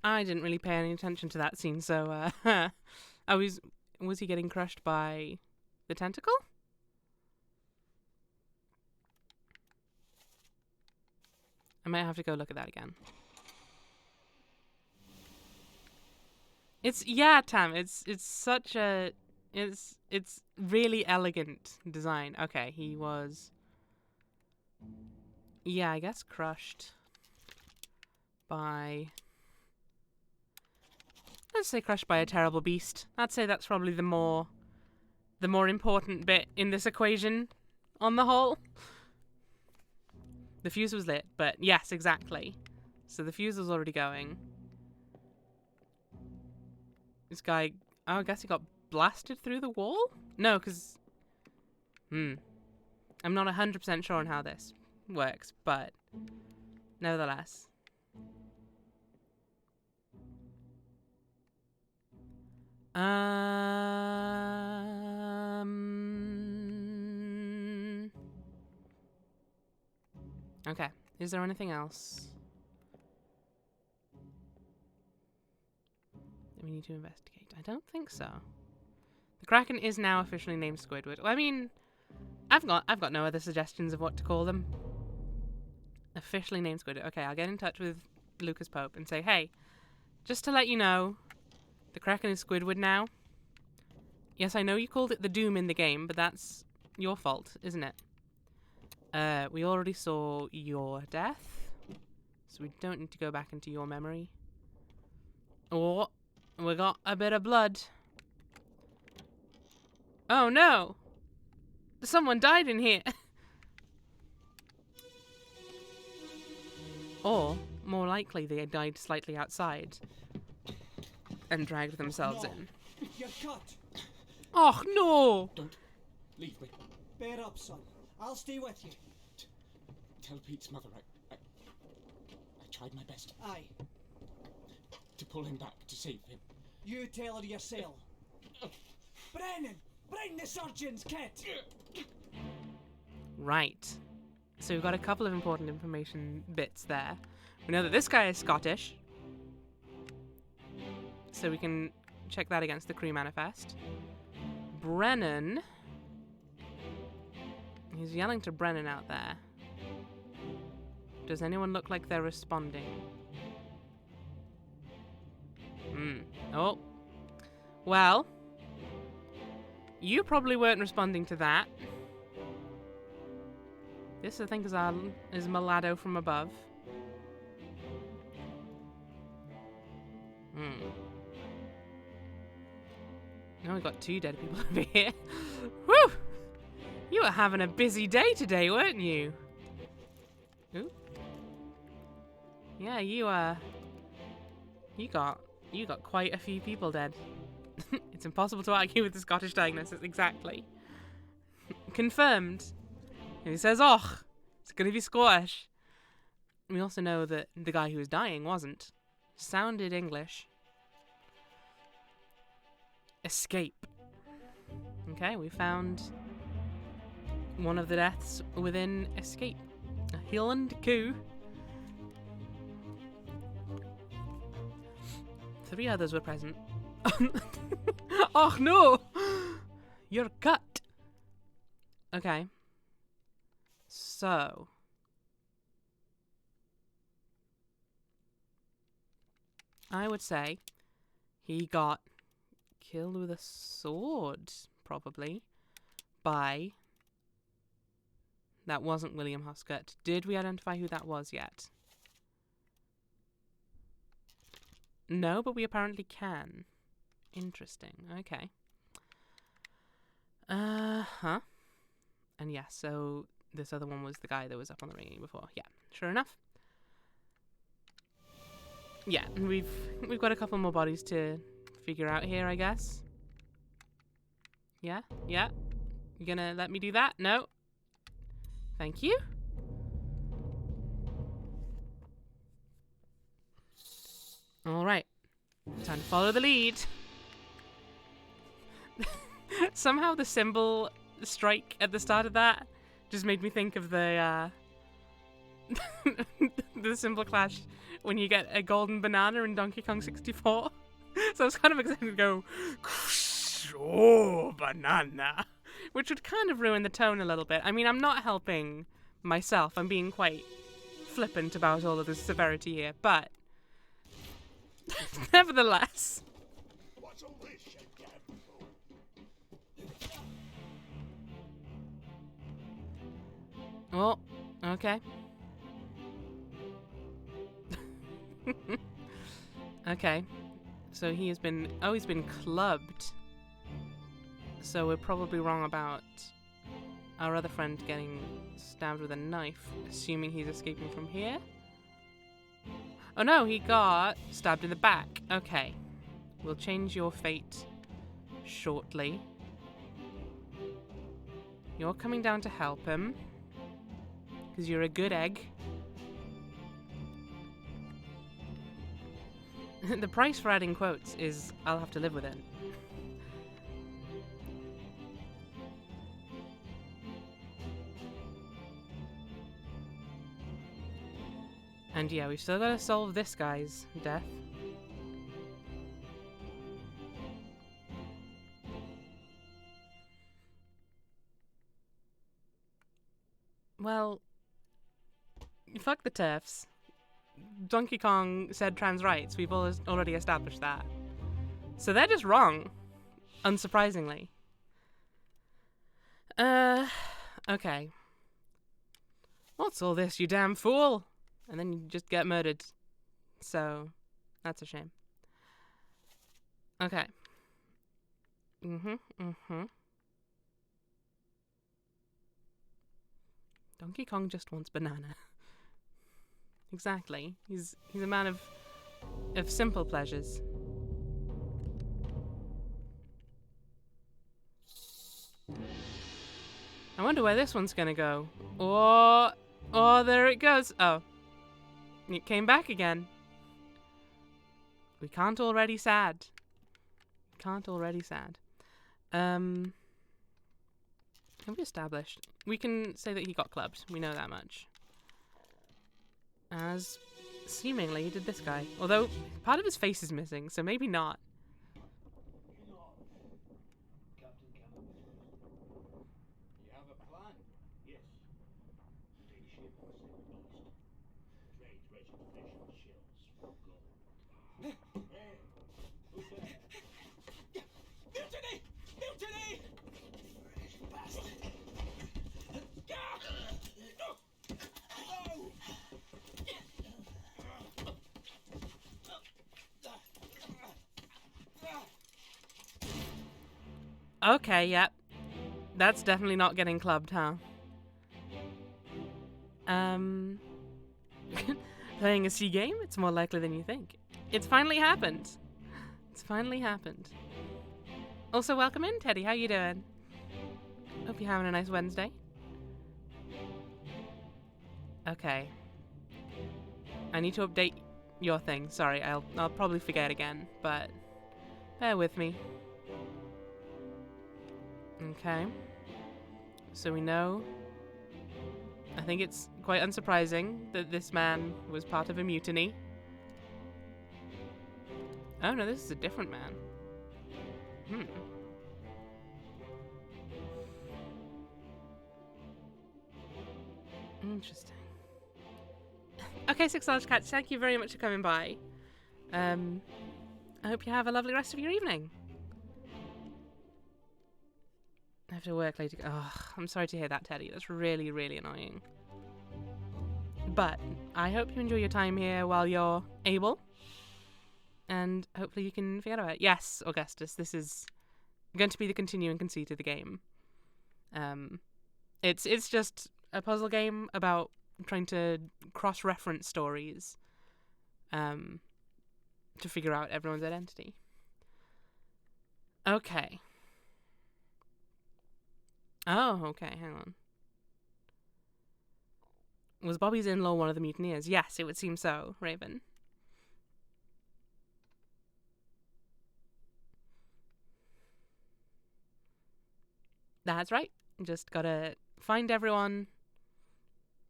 I didn't really pay any attention to that scene, so was he getting crushed by the tentacle? I might have to go look at that again. Tam, it's such a it's really elegant design. Okay, he was I guess crushed by, let's say crushed by a terrible beast. I'd say that's probably the more important bit in this equation on the whole. The fuse was lit, but yes, exactly. So the fuse was already going. This guy, I guess he got blasted through the wall? No, because... I'm not 100% sure on how this works, but nevertheless. Okay. Is there anything else that we need to investigate? I don't think so. The Kraken is now officially named Squidward. Well, I mean, I've got no other suggestions of what to call them. Officially named Squidward. Okay, I'll get in touch with Lucas Pope and say, hey, just to let you know, the Kraken is Squidward now. Yes, I know you called it the Doom in the game, but that's your fault, isn't it? We already saw your death, so we don't need to go back into your memory. Oh, we got a bit of blood. Oh no! Someone died in here! Or, more likely, they had died slightly outside and dragged themselves in.
You're cut.
Oh no!
Don't leave me.
Bear up, son. I'll stay with you.
Tell Pete's mother I tried my best
Aye.
to pull him back, to save him.
You tell her yourself. Brennan! Bring the surgeon's kit!
Right. So we've got a couple of important information bits there. We know that this guy is Scottish, so we can check that against the Cree Manifest. Brennan. He's yelling to Brennan out there. Does anyone look like they're responding? Oh. Well, you probably weren't responding to that. This, I think, is Mulatto from above. Now we got 2 dead people over here. Woo! You were having a busy day today, weren't you? Ooh. Yeah, you got quite a few people dead. It's impossible to argue with the Scottish diagnosis, exactly. Confirmed. And he says, "Och, it's gonna be Scottish." We also know that the guy who was dying wasn't. Sounded English. Escape. Okay, we found one of the deaths within escape. A Highland coup. 3 others were present. Oh no! You're cut. Okay. So. I would say he got killed with a sword, probably, by... That wasn't William Huscott. Did we identify who that was yet? No, but we apparently can. Interesting. Okay. Uh-huh. And yeah, so this other one was the guy that was up on the ringing before. Yeah, sure enough. Yeah, and we've got a couple more bodies to figure out here, I guess. Yeah? Yeah? You gonna let me do that? No? Thank you. Alright. Time to follow the lead. Somehow the symbol strike at the start of that just made me think of the the symbol clash when you get a golden banana in Donkey Kong 64. So I was kind of excited to go, oh, banana, which would kind of ruin the tone a little bit. I mean, I'm not helping myself. I'm being quite flippant about all of the severity here, but nevertheless.
What's all this shit,
Oh, okay. Okay. So he's been clubbed. So we're probably wrong about our other friend getting stabbed with a knife, assuming he's escaping from here. Oh no, he got stabbed in the back. Okay. We'll change your fate shortly. You're coming down to help him, because you're a good egg. The price for adding quotes is I'll have to live with it. And yeah, we've still got to solve this guy's death. Well, fuck the TERFs. Donkey Kong said trans rights. We've already established that. So they're just wrong, unsurprisingly. Okay. What's all this, you damn fool? And then you just get murdered. So, that's a shame. Okay. Donkey Kong just wants banana. Exactly. He's a man of simple pleasures. I wonder where this one's gonna go. Oh, there it goes. Oh. It came back again. We can't already sad. Can't already sad. Have we established? We can say that he got clubbed. We know that much. As seemingly he did this guy. Although part of his face is missing, so maybe not.
Captain Cameron. You have a plan?
Yes. Take ship or sail east. Trade rich in fish and shells for gold. Hey, who's there? Mutiny! Mutiny! Fresh bastard!
Okay, yep. That's definitely not getting clubbed, huh? Playing a sea game? It's more likely than you think. It's finally happened. It's finally happened. Also, welcome in, Teddy. How you doing? Hope you're having a nice Wednesday. Okay. I need to update your thing. Sorry, I'll probably forget again, but bear with me. Okay. So we know. I think it's quite unsurprising that this man was part of a mutiny. Oh no, this is a different man. Interesting. Okay, Six Large Cats, thank you very much for coming by. I hope you have a lovely rest of your evening. I have to work later. Oh, I'm sorry to hear that, Teddy. That's really, really annoying. But I hope you enjoy your time here while you're able. And hopefully you can forget about it. Yes, Augustus, this is going to be the continuing conceit of the game. It's just a puzzle game about trying to cross-reference stories to figure out everyone's identity. Okay. Oh, okay, hang on. Was Bobby's in-law one of the mutineers? Yes, it would seem so, Raven. That's right. Just gotta find everyone,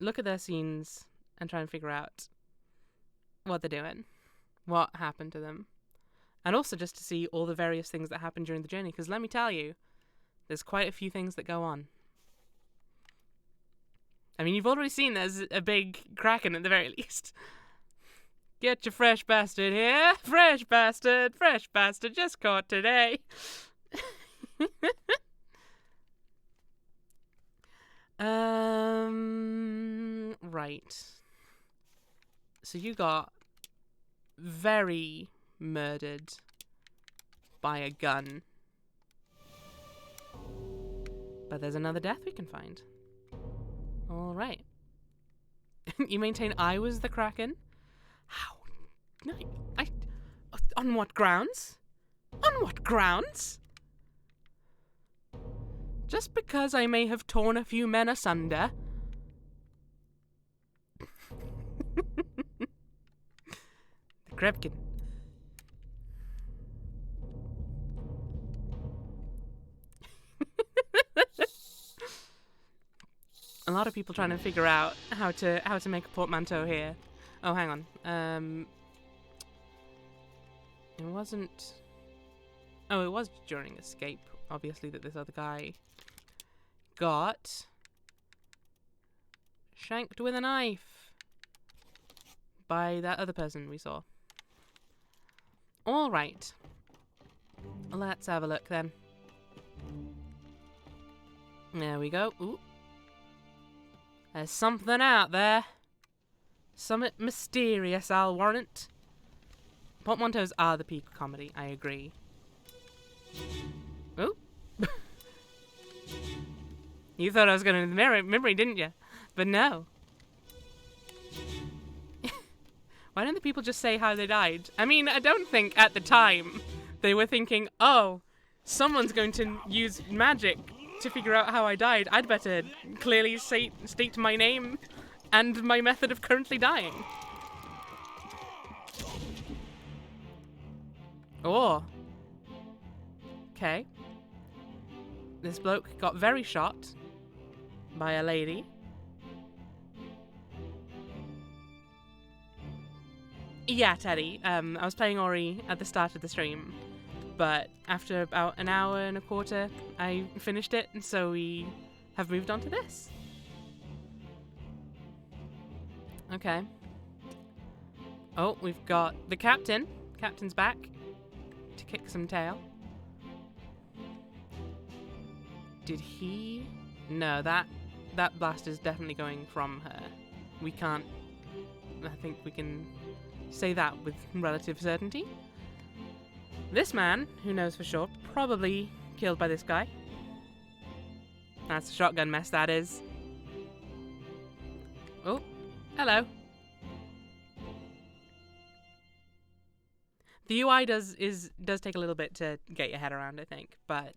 look at their scenes, and try and figure out what they're doing, what happened to them. And also just to see all the various things that happened during the journey, because let me tell you, there's quite a few things that go on. I mean, you've already seen there's a big kraken at the very least. Get your fresh bastard here. Fresh bastard, just caught today. Right. So you got very murdered by a gun. But there's another death we can find. All right. You maintain I was the Kraken? How? No, on what grounds? On what grounds? Just because I may have torn a few men asunder. The Krebkin. A lot of people trying to figure out how to make a portmanteau here. Oh, hang on. It wasn't... Oh, it was during escape, obviously, that this other guy got shanked with a knife by that other person we saw. All right. Let's have a look then. There we go. Ooh. There's something out there. Something mysterious, I'll warrant. Portmanteaus are the peak of comedy, I agree. Ooh. You thought I was going to memory, didn't you? But no. Why don't the people just say how they died? I mean, I don't think at the time they were thinking, oh, someone's going to use magic to figure out how I died. I'd better clearly state my name and my method of currently dying. Oh. Okay. This bloke got very shot by a lady. Yeah, Teddy. I was playing Ori at the start of the stream, but after about an hour and a quarter, I finished it, and so we have moved on to this. Okay. Oh, we've got the captain. Captain's back to kick some tail. Did he? No, that blast is definitely going from her. We can't... I think we can say that with relative certainty. This man, who knows for sure, probably killed by this guy. That's a shotgun mess, that is. Oh, hello. The UI does take a little bit to get your head around, I think, but...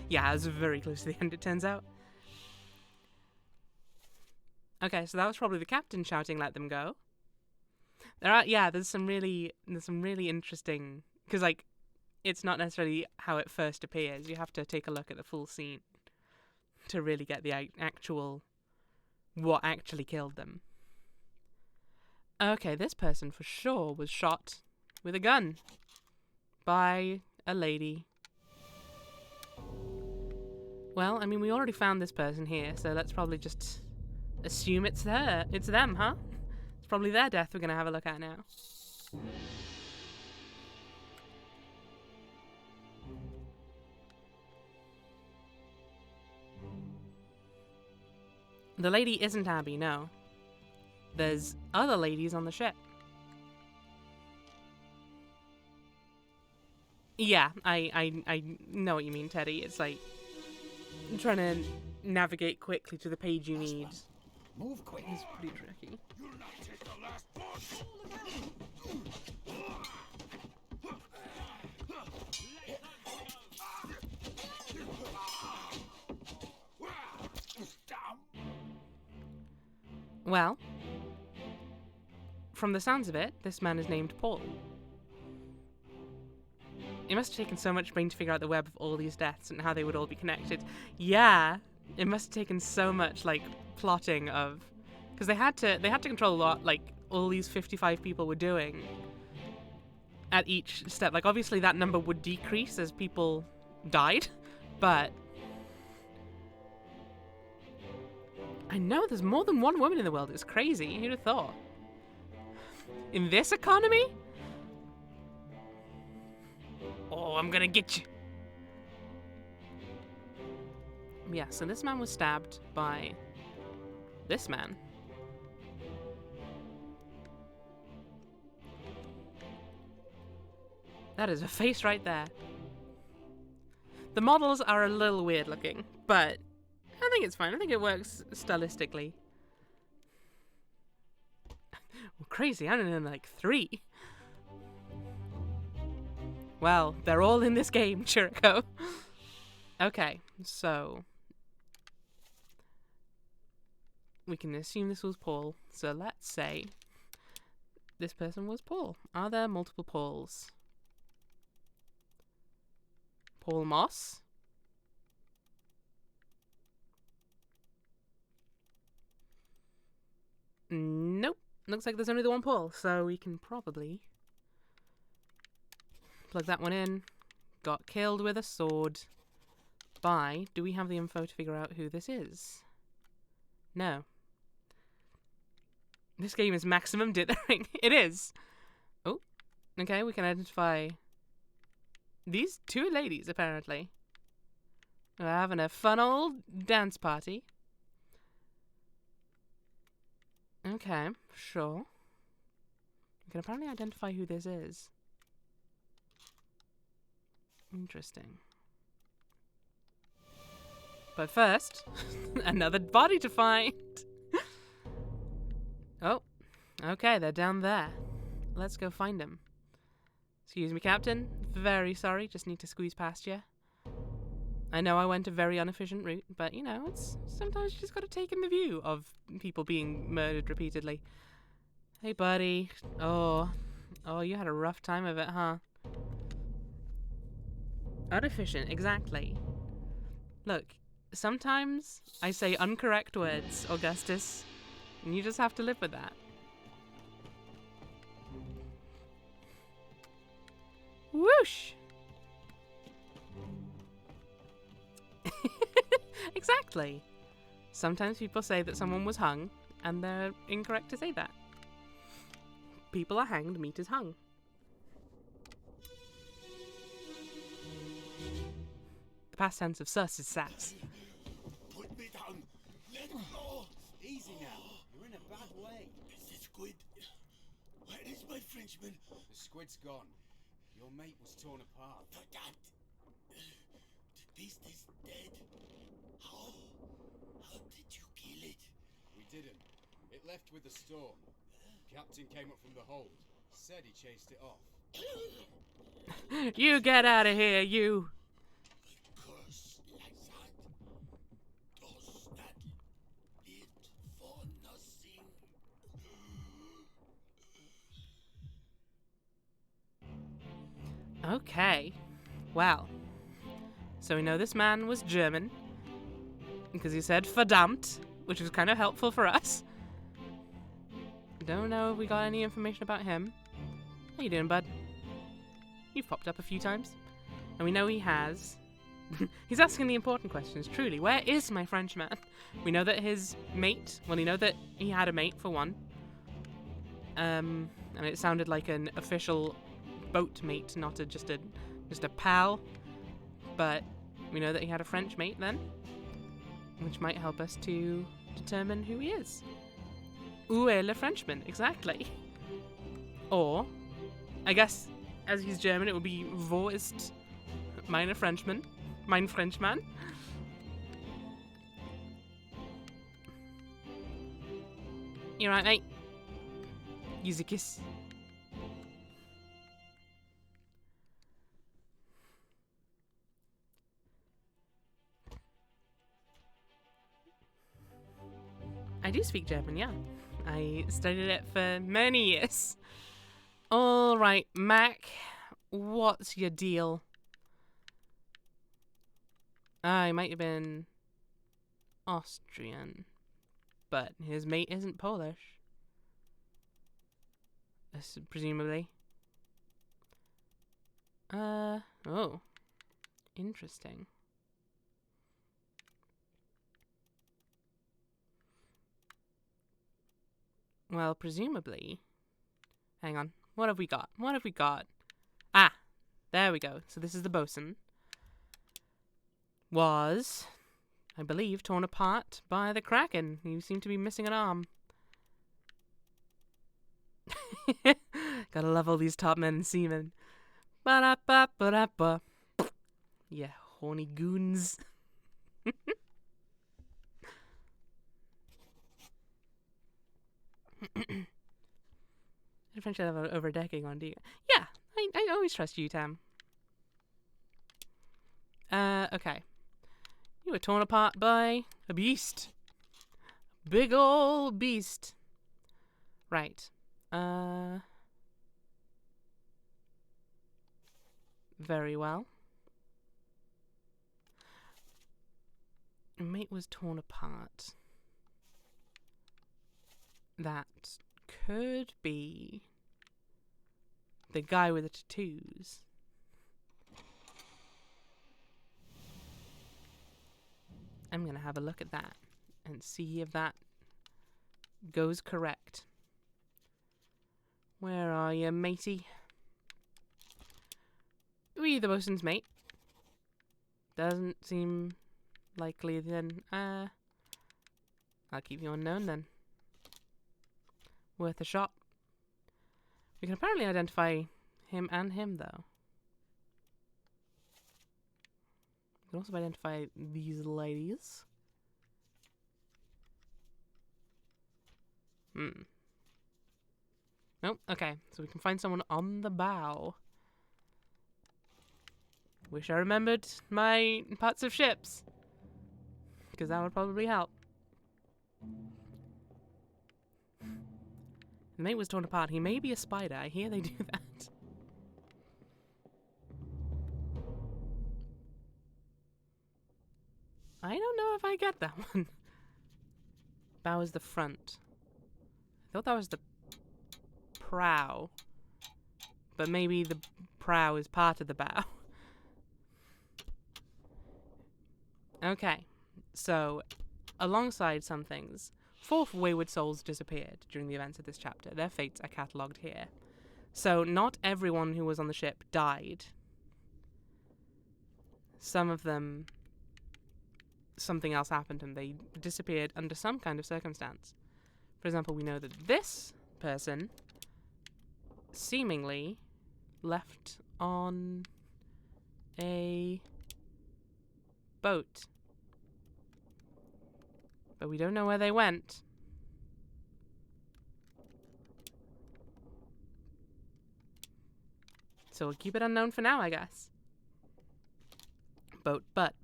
yeah, I was very close to the end, it turns out. Okay, so that was probably the captain shouting, "Let them go." There's some really interesting, because like, it's not necessarily how it first appears. You have to take a look at the full scene to really get the actual what actually killed them. Okay, this person for sure was shot with a gun by a lady. Well, I mean, we already found this person here, so let's probably just assume it's them, huh? It's probably their death we're gonna have a look at now. The lady isn't Abby, no. There's other ladies on the ship. Yeah, I know what you mean, Teddy. It's like trying to navigate quickly to the page you need.
Move quick.
It's pretty tricky.
You'll not take the last punch.
Well, from the sounds of it, this man is named Paul. It must have taken so much brain to figure out the web of all these deaths and how they would all be connected. Yeah, it must have taken so much, like, plotting of... Because they had to control a lot, like, all these 55 people were doing at each step. Like, obviously that number would decrease as people died, but... I know there's more than one woman in the world. It's crazy. Who'd have thought? In this economy? Oh, I'm gonna get you. Yeah, so this man was stabbed by this man. That is a face right there. The models are a little weird looking, but I think it's fine. I think it works stylistically. Well, crazy. I don't know, like 3. Well, they're all in this game, Chirico. Okay, so we can assume this was Paul. So let's say this person was Paul. Are there multiple Pauls? Paul Moss? looks like there's only the one pull, so we can probably plug that one in. Got killed with a sword by... Do we have the info to figure out who this is? No. This game is maximum dithering. It is. Oh, okay, we can identify these two ladies, apparently. We're having a fun old dance party. Okay, sure. We can apparently identify who this is. Interesting. But first, another body to find. Oh, okay, they're down there. Let's go find them. Excuse me, Captain. Very sorry, just need to squeeze past you. I know I went a very inefficient route, but you know, it's sometimes you just gotta take in the view of people being murdered repeatedly. Hey, buddy. Oh, you had a rough time of it, huh? Inefficient, exactly. Look, sometimes I say incorrect words, Augustus, and you just have to live with that. Whoosh! Exactly. Sometimes people say that someone was hung, and they're incorrect to say that. People are hanged, meat is hung. The past tense of sus is sass.
Put me down. Let go.
Easy now. You're in a bad way.
Is the squid? Where is my Frenchman?
The squid's gone. Your mate was torn apart.
The cat. The beast is dead. How? How did you kill it?
We didn't. It left with the storm. Captain came up from the hold. Said he chased it off.
You get out of here, you!
Curse like that. Does that live for nothing?
Okay. Well. So we know this man was German. Because he said verdammt, which was kind of helpful for us. Don't know if we got any information about him. How you doing, bud? You've popped up a few times. And we know he has. He's asking the important questions, truly. Where is my Frenchman? We know that his mate... Well, we know that he had a mate, for one. And it sounded like an official boat mate, not just a pal. But we know that he had a French mate then. Which might help us to determine who he is. Où est le Frenchman? Exactly. Or, I guess, as he's German, it would be Wo ist meine Frenchman? Mein Frenchman? You right, mate? Use a kiss. I do speak German, yeah. I studied it for many years. Alright, Mac, what's your deal? He might have been Austrian, but his mate isn't Polish. Presumably. Oh. Interesting. Well, presumably... Hang on. What have we got? What have we got? Ah! There we go. So this is the bosun. Was, I believe, torn apart by the Kraken. You seem to be missing an arm. Gotta love all these top men and seamen. Ba-da-ba-ba-da-ba. Yeah, horny goons. Eventually have over decking on, do you? Yeah, I always trust you, Tam. Okay. You were torn apart by a beast. Big ol' beast. Right. Very well. Your mate was torn apart. That could be the guy with the tattoos. I'm gonna have a look at that and see if that goes correct. Where are you, matey? Were you the bosun's mate? Doesn't seem likely then. I'll keep you unknown then. Worth a shot. We can apparently identify him and him, though. We can also identify these ladies. Nope, okay. So we can find someone on the bow. Wish I remembered my parts of ships. Because that would probably help. The mate was torn apart. He may be a spider. I hear they do that. I don't know if I get that one. Bow is the front. I thought that was the prow. But maybe the prow is part of the bow. Okay. So, alongside some things, 4 wayward souls disappeared during the events of this chapter. Their fates are catalogued here. So, not everyone who was on the ship died. Some of them, something else happened and they disappeared under some kind of circumstance. For example, we know that this person seemingly left on a boat. But we don't know where they went. So we'll keep it unknown for now, I guess. Boat, butt.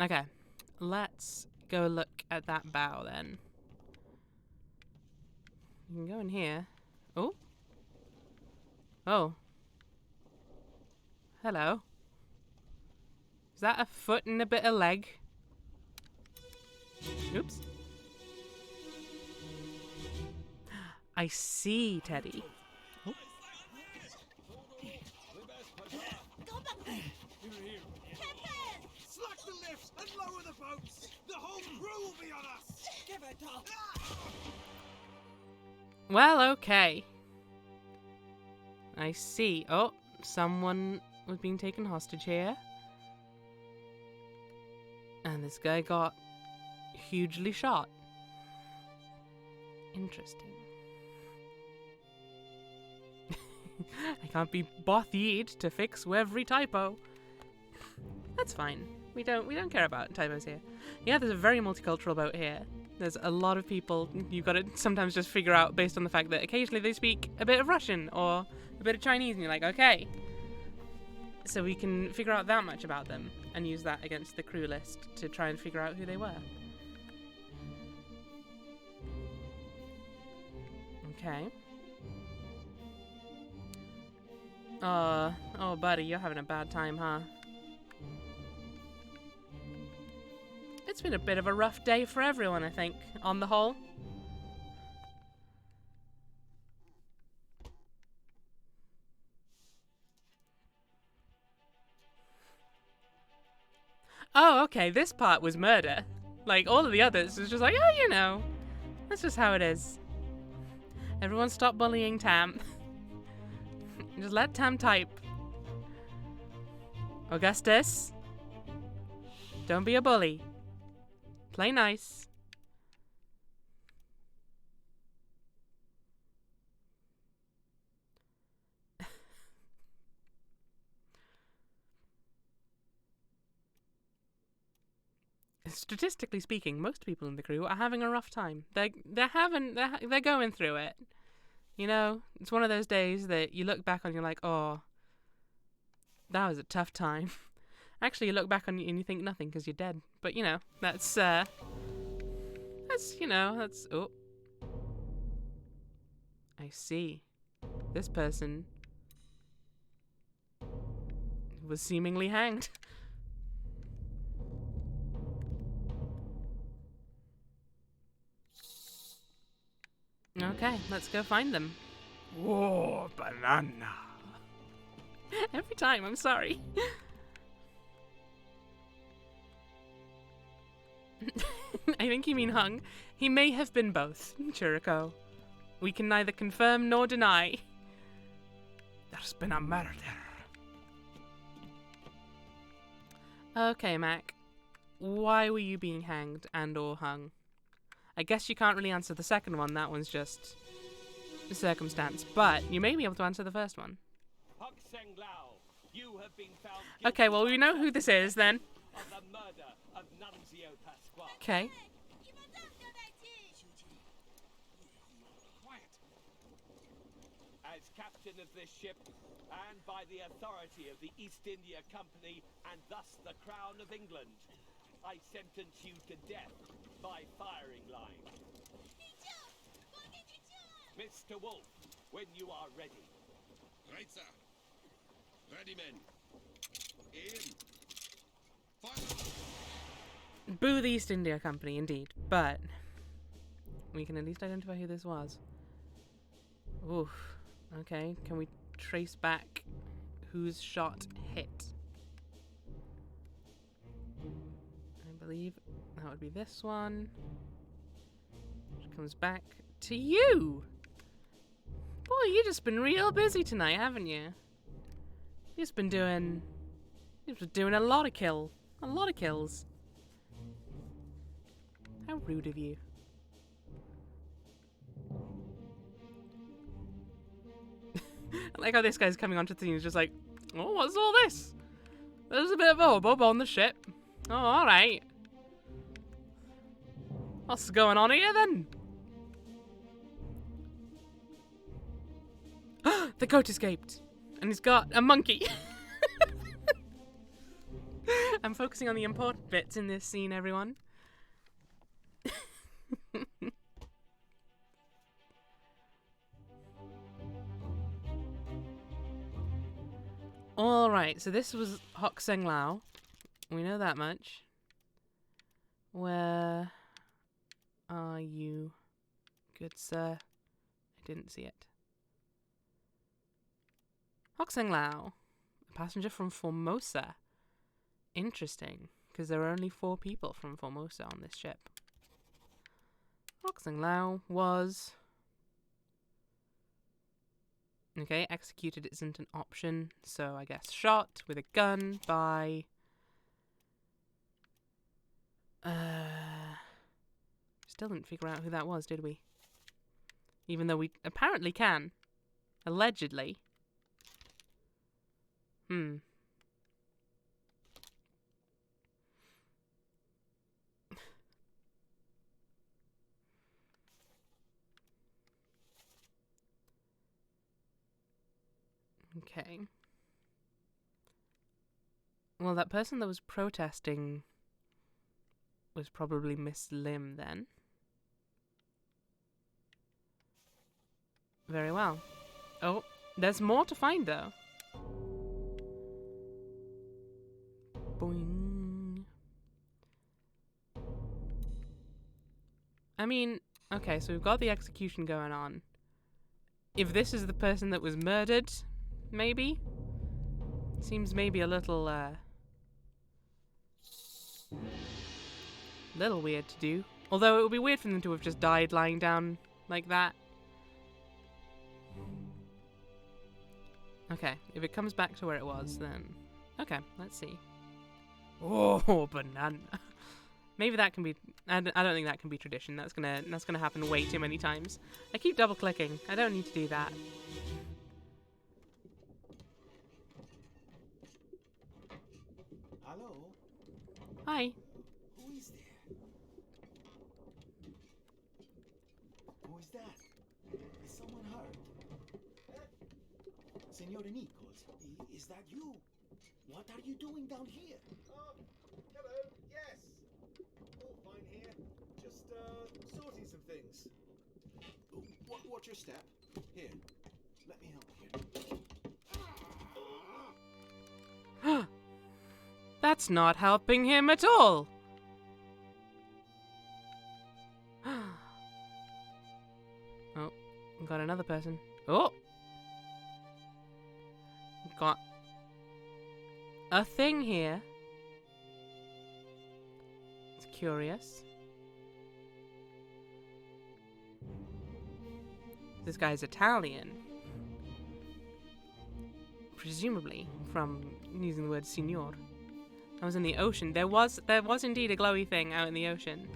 Okay, let's go look at that bow then. You can go in here. Oh. Oh. Hello. Is that a foot and a bit of leg? Oops. I see, Teddy. Oh.
Slack the lifts and lower the boats. The whole crew will be on us. Give it up.
Well, okay. I see. Oh, someone was being taken hostage here. And this guy got hugely shot. Interesting. I can't be bothered to fix every typo. That's fine. We don't care about typos here. Yeah, there's a very multicultural boat here. There's a lot of people. You've got to sometimes just figure out based on the fact that occasionally they speak a bit of Russian or a bit of Chinese, and you're like, okay. So we can figure out that much about them and use that against the crew list to try and figure out who they were. Okay. Oh, buddy, you're having a bad time, huh? It's been a bit of a rough day for everyone, I think, on the whole. Oh, okay, this part was murder. Like, all of the others was just like, oh, you know, that's just how it is. Everyone stop bullying Tam. Just let Tam type. Augustus, don't be a bully. Play nice. Statistically speaking, most people in the crew are having a rough time. They're going through it. You know, it's one of those days that you look back on and you're like, oh, that was a tough time. Actually, you look back on it and you think nothing because you're dead. But, you know, that's, oh. I see. This person was seemingly hanged. Okay, let's go find them.
Whoa, banana.
Every time, I'm sorry. I think you mean hung. He may have been both, Churiko. We can neither confirm nor deny.
There's been a murder.
Okay, Mac. Why were you being hanged and or hung? I guess you can't really answer the second one. That one's just circumstance. But you may be able to answer the first one.
You have been found
Okay, well, we know who this is then.
of the murder of Nunzio Pasquale.
Okay.
Quiet.
As captain of this ship, and by the authority of the East India Company, and thus the Crown of England, I sentence you to death by firing line. Mr. Wolf, when you are ready.
Right, sir. Ready, men. Aim. Fire.
Boo the East India Company, indeed. But we can at least identify who this was. Oof. Okay, can we trace back whose shot hit? I believe that would be this one. Which comes back to you! Boy, you've just been real busy tonight, haven't you? You've been doing a lot of kills. How rude of you. I like how this guy's coming onto the scene. He's just like, oh, what's all this? There's a bit of a hubbub on the ship. Oh, alright. What's going on here then? The goat escaped. And he's got a monkey. I'm focusing on the important bits in this scene, everyone. Alright, so this was Hok Seng Lao. We know that much. Where are you, good sir? I didn't see it. Hok Seng Lao, a passenger from Formosa. Interesting, because there are only 4 people from Formosa on this ship. Hok Seng Lao was... Okay, executed isn't an option, so I guess shot with a gun by... Still didn't figure out who that was, did we? Even though we apparently can. Allegedly. Okay. Well, that person that was protesting was probably Miss Lim then. Very well. Oh, there's more to find though. Boing. I mean, okay, so we've got the execution going on. If this is the person that was murdered, maybe? Seems maybe a little weird to do. Although it would be weird for them to have just died lying down like that. Okay, if it comes back to where it was, then... Okay, let's see. Oh, banana. Maybe that can be... I don't think that can be tradition. That's gonna happen way too many times. I keep double-clicking. I don't need to do that.
Hello?
Hi.
Who is there? Who is that? Is someone hurt? Senor Nichols, is that you? What are you doing down here?
Hello, yes. All fine here. Just, sorting some things.
Watch your step. Here, let me help you.
That's not helping him at all. Oh, Got another person. Oh! Got a thing here. It's curious. This guy's Italian. Presumably from using the word signor. I was in the ocean. There was indeed a glowy thing out in the ocean.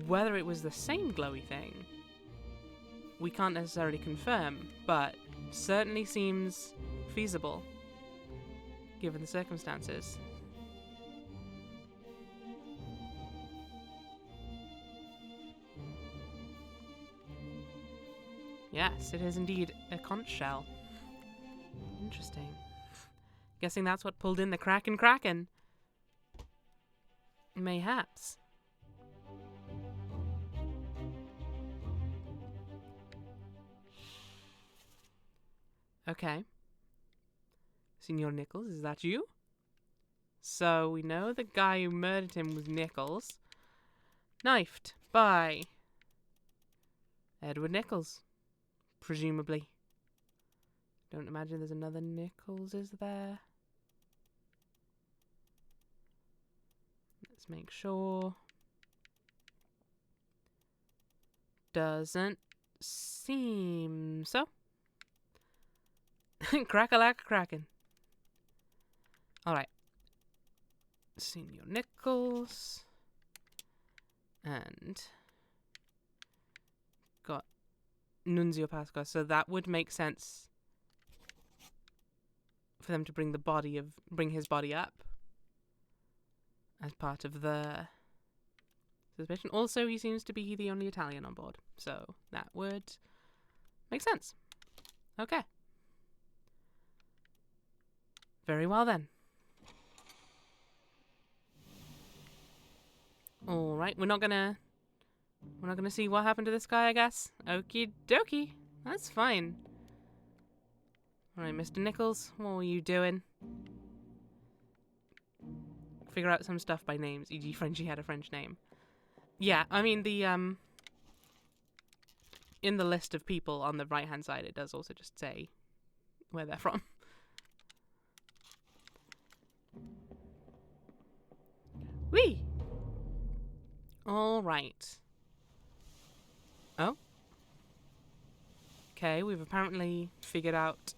Whether it was the same glowy thing, we can't necessarily confirm, but certainly seems feasible, given the circumstances. Yes, it is indeed a conch shell. Interesting. Guessing that's what pulled in the Kraken. Mayhaps. Okay. Signor Nichols, is that you? So we know the guy who murdered him was Nichols. Knifed by Edward Nichols, presumably. Don't imagine there's another Nichols, is there? Let's make sure. Doesn't seem so. Crack-a-lack-a-crackin'. Alright. Senior Nichols. And got Nunzio Pasqua. So that would make sense for them to bring his body up as part of the suspicion. Also, he seems to be the only Italian on board, so that would make sense. Okay. Very well then. All right, we're not gonna see what happened to this guy, I guess. Okie dokie, that's fine. All right, Mr. Nichols, what were you doing? Figure out some stuff by names, e.g. Frenchy had a French name. Yeah, I mean, the, in the list of people on the right-hand side, it does also just say where they're from. Whee! Alright. Oh. Okay, we've apparently figured out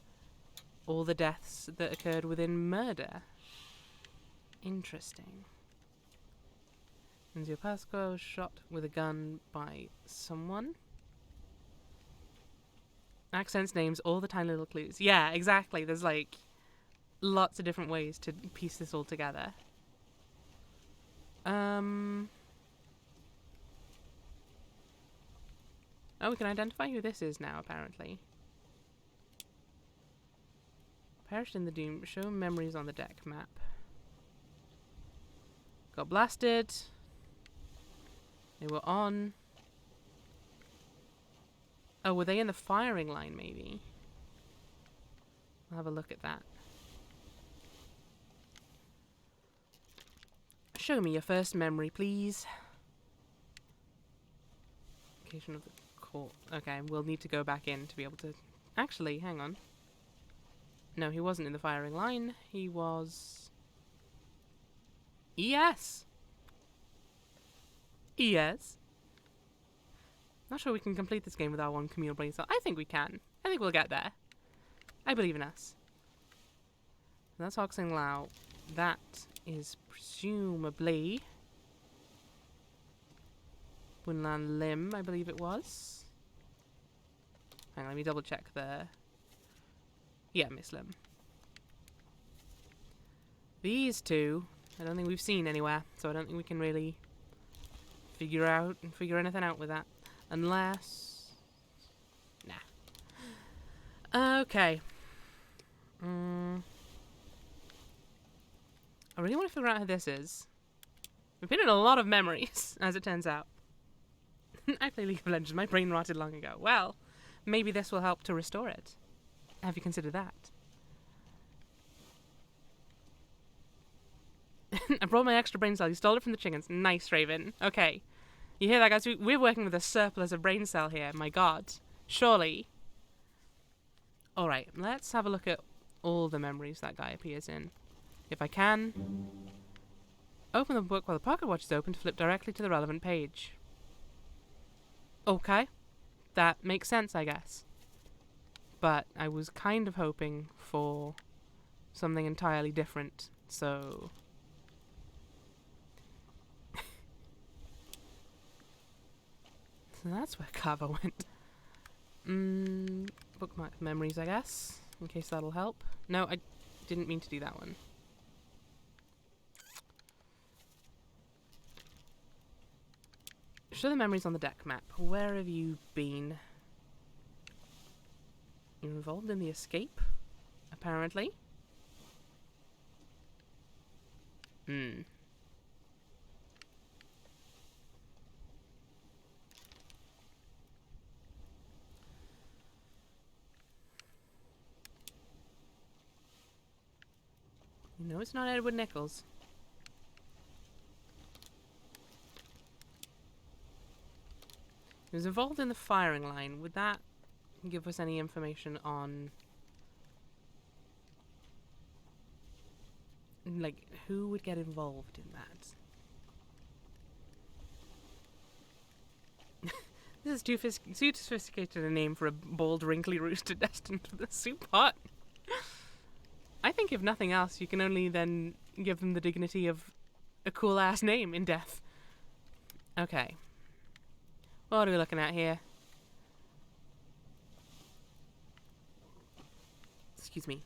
all the deaths that occurred within murder. Interesting. Nunzio Pasqua was shot with a gun by someone. Accents, names, all the tiny little clues. Yeah, exactly. There's like lots of different ways to piece this all together. Oh, we can identify who this is now, apparently. Perished in the Doom. Show memories on the deck map. Got blasted. They were on. Oh, were they in the firing line, maybe? I'll have a look at that. Show me your first memory, please. Location of the court. Okay, we'll need to go back in to be able to... Actually, hang on. No, he wasn't in the firing line. He was... ES! ES? Not sure we can complete this game without one communal brain cell. I think we can. I think we'll get there. I believe in us. That's Hoxing Lao. That is presumably Winland Lim, I believe it was. Hang on, let me double check the... Yeah, Miss Lim. These two, I don't think we've seen anywhere, so I don't think we can really figure anything out with that. Unless... Nah. Okay. I really want to figure out who this is. We've been in a lot of memories, as it turns out. I play League of Legends. My brain rotted long ago. Well, maybe this will help to restore it. Have you considered that? I brought my extra brain cell. You stole it from the chickens. Nice, Raven. Okay. You hear that, guys? We're working with a surplus of brain cell here. My God. Surely. Alright, let's have a look at all the memories that guy appears in. If I can. Open the book while the pocket watch is open to flip directly to the relevant page. Okay. That makes sense, I guess. But I was kind of hoping for something entirely different, so... So that's where Kava went. Bookmark memories, I guess, in case that'll help. No, I didn't mean to do that one. Show the memories on the deck map. Where have you been? You're involved in the escape, apparently. No, it's not Edward Nichols. He was involved in the firing line. Would that give us any information on... like, who would get involved in that? This is too sophisticated a name for a bald, wrinkly rooster destined for the soup pot. I think if nothing else, you can only then give them the dignity of a cool-ass name in death. Okay. What are we looking at here? Excuse me.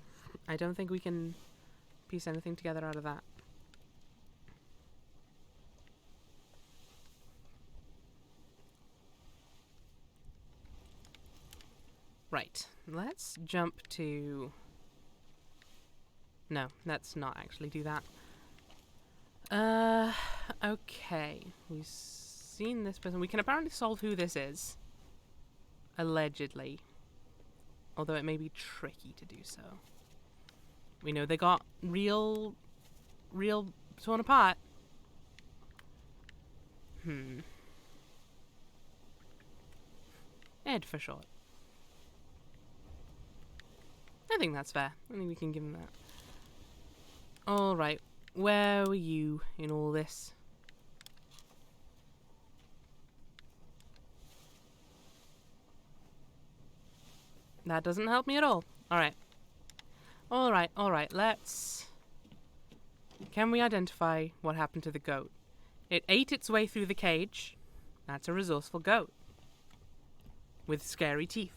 I don't think we can piece anything together out of that. Right. Let's jump to... No, let's not actually do that. Okay. We've seen this person. We can apparently solve who this is. Allegedly. Although it may be tricky to do so. We know they got real torn apart. Ed for short. I think that's fair. I think we can give him that. Alright, where were you in all this? That doesn't help me at all. Alright. Alright, let's... Can we identify what happened to the goat? It ate its way through the cage. That's a resourceful goat. With scary teeth.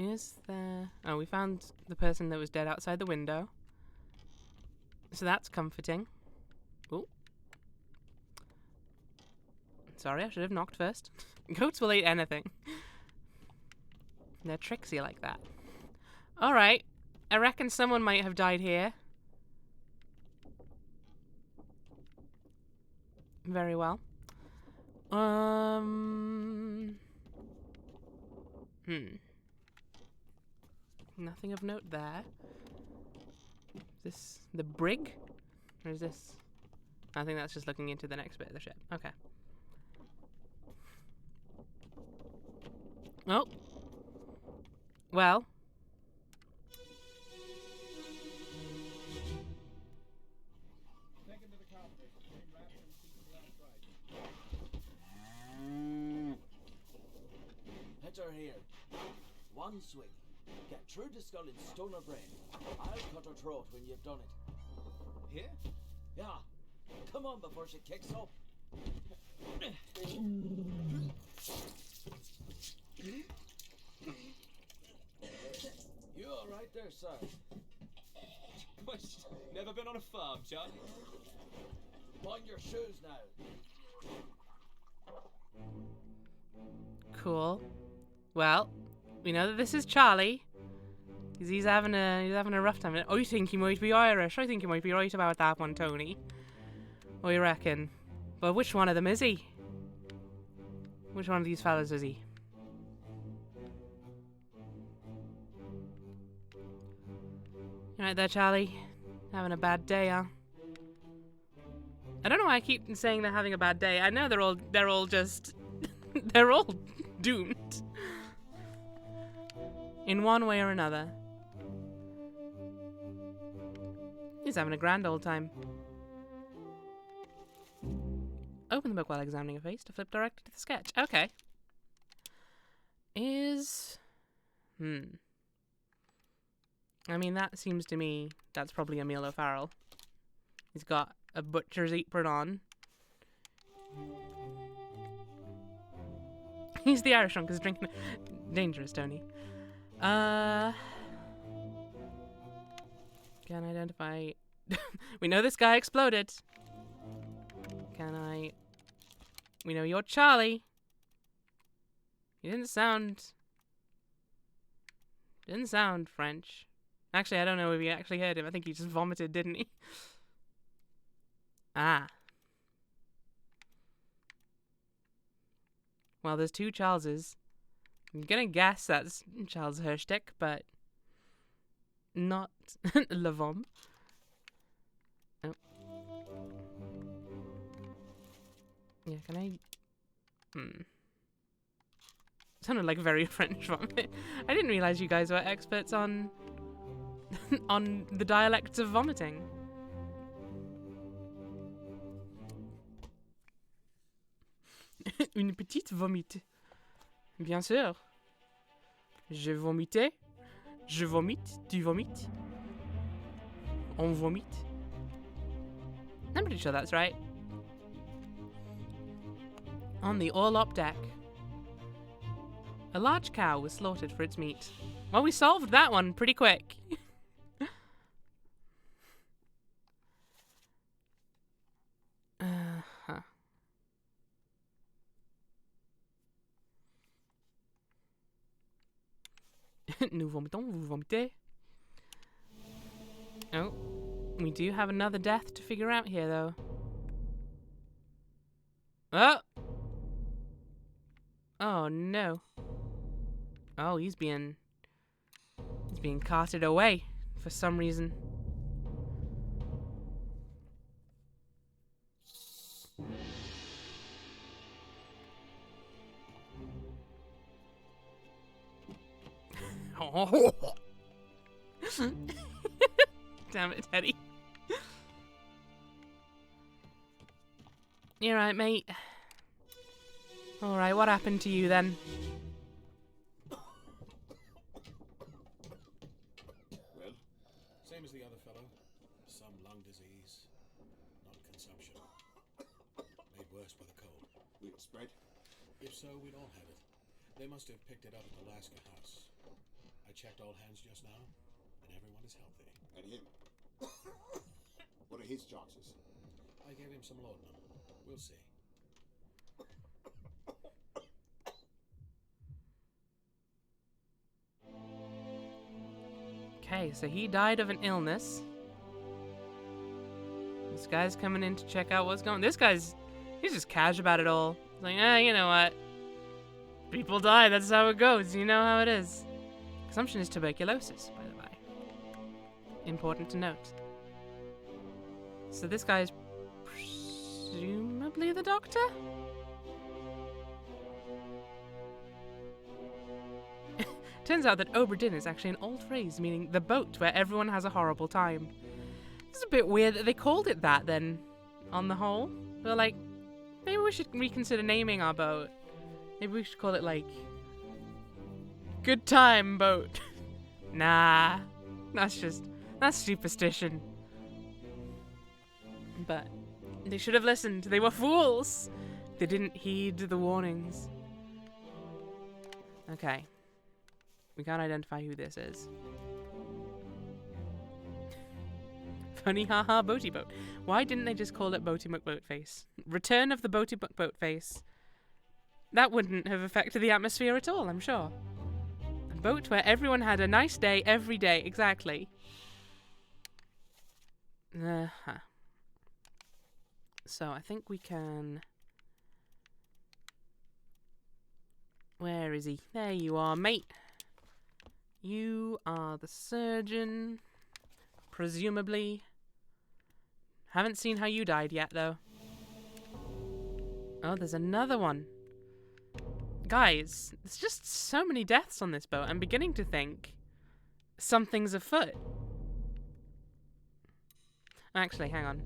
Is there... Oh, we found the person that was dead outside the window. So that's comforting. Ooh. Sorry, I should have knocked first. Goats will eat anything. They're tricksy like that. Alright. I reckon someone might have died here. Very well. Nothing of note there. Is this the brig? Or is this... I think that's just looking into the next bit of the ship. Okay. Oh. Well.
Taken to the cockpit. Bring wraps and people outside.
Hit her here. One swing. Get through the skull and stone her brain. I'll cut her throat when you've done it.
Here?
Yeah. Come on before she kicks up. You all right there, sir?
Never been on a farm, Charlie?
Mind your shoes now.
Cool. Well, we know that this is Charlie. Because he's having a rough time. I think he might be Irish. I think you might be right about that one, Tony. What do you reckon? But which one of them is he? Which one of these fellas is he? You right there, Charlie? Having a bad day, huh? I don't know why I keep saying they're having a bad day. I know they're all just they're all doomed. In one way or another. He's having a grand old time. Open the book while examining a face to flip directly to the sketch. Okay. I mean, that seems to me that's probably Emil O'Farrell. He's got a butcher's apron on. He's the Irish one because he's drinking. Dangerous, Tony. Can identify. We know this guy exploded. We know you're Charlie. You didn't sound French. Actually, I don't know if you actually heard him. I think he just vomited, didn't he? Ah. Well, there's two Charleses. I'm gonna guess that's Charles Hirschtick, but not Lavom. Oh. Yeah, can I... Sounded like a very French vomit. I didn't realize you guys were experts on on the dialects of vomiting. Une petite vomite. Bien sûr. J'ai vomité. Je vomite. Tu vomites. On vomite. I'm pretty sure that's right. On the Orlop deck. A large cow was slaughtered for its meat. Well, we solved that one pretty quick. Nous vomitons, vous vomitez. Oh, we do have another death to figure out here, though. Oh! Oh, no. Oh, he's being carted away for some reason. Oh. Damn it, Teddy. You're right, mate. Alright, what happened to you then?
Well, same as the other fellow. Some lung disease, not consumption. Made worse by the cold.
Will it spread?
If so, we'd all have it. They must have picked it up at the Lasker house. I checked all hands just now, and everyone is healthy.
And him? What are his chances?
I gave him some laudanum. We'll see.
Okay, so he died of an illness. This guy's coming in to check out what's going on. He's just cash about it all. He's like, you know what? People die, that's how it goes. You know how it is. Consumption is tuberculosis, by the way. Important to note. So this guy's presumably the doctor? Turns out that Obra Dinn is actually an old phrase meaning the boat where everyone has a horrible time. It's a bit weird that they called it that then, on the whole. They're like, maybe we should reconsider naming our boat. Maybe we should call it like Good Time Boat. Nah, that's superstition. But they should have listened. They were fools. They didn't heed the warnings. Okay. We can't identify who this is. Funny haha boaty boat. Why didn't they just call it Boaty McBoatface? Return of the Boaty McBoatface. That wouldn't have affected the atmosphere at all, I'm sure. A boat where everyone had a nice day every day, exactly. So I think we can... Where is he? There you are, mate. You are the surgeon. presumably. Haven't seen how you died yet, though. Oh, there's another one. Guys, there's just so many deaths on this boat. I'm beginning to think something's afoot. Actually, hang on.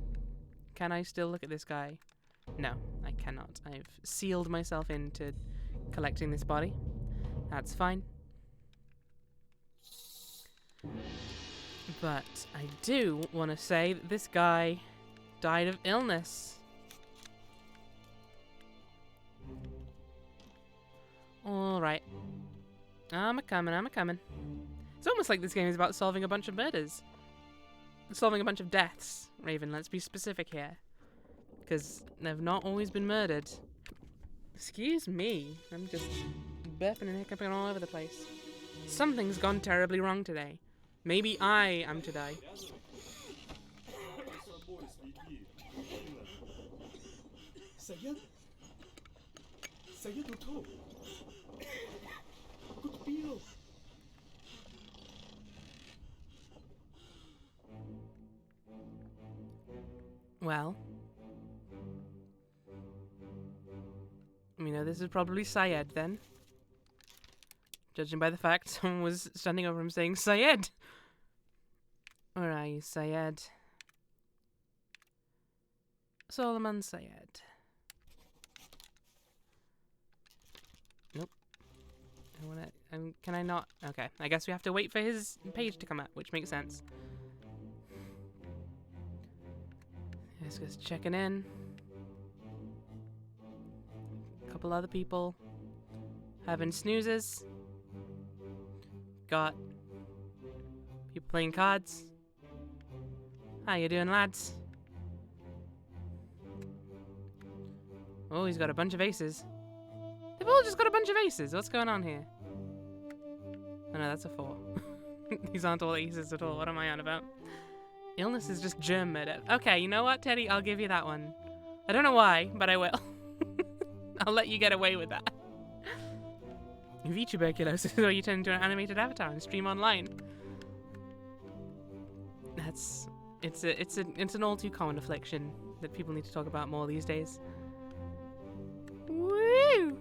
Can I still look at this guy? No, I cannot. I've sealed myself into collecting this body. That's fine. But I do want to say that this guy died of illness. Alright. I'm a-coming. It's almost like this game is about solving a bunch of murders. Solving a bunch of deaths, Raven, let's be specific here. Because they've not always been murdered. Excuse me, I'm just burping and hiccuping all over the place. Something's gone terribly wrong today. Maybe I am to die.
Sayed? Sayed Uto. Good deal.
Well, you know, this is probably Syed then. Judging by the fact someone was standing over him saying, Syed! Where are you, Syed? Solomon Syed. Nope. Can I not? Okay, I guess we have to wait for his page to come up, which makes sense. Just checking in. A couple other people having snoozes. Got people playing cards. How you doing, lads? Oh, he's got a bunch of aces. They've all just got a bunch of aces. What's going on here? Oh no, that's a 4. These aren't all aces at all. What am I on about? Illness is just germ murder. Okay, you know what, Teddy? I'll give you that one. I don't know why, but I will. I'll let you get away with that. V-tuberculosis, or you turn into an animated avatar and stream online. It's an all too common affliction that people need to talk about more these days. Woo!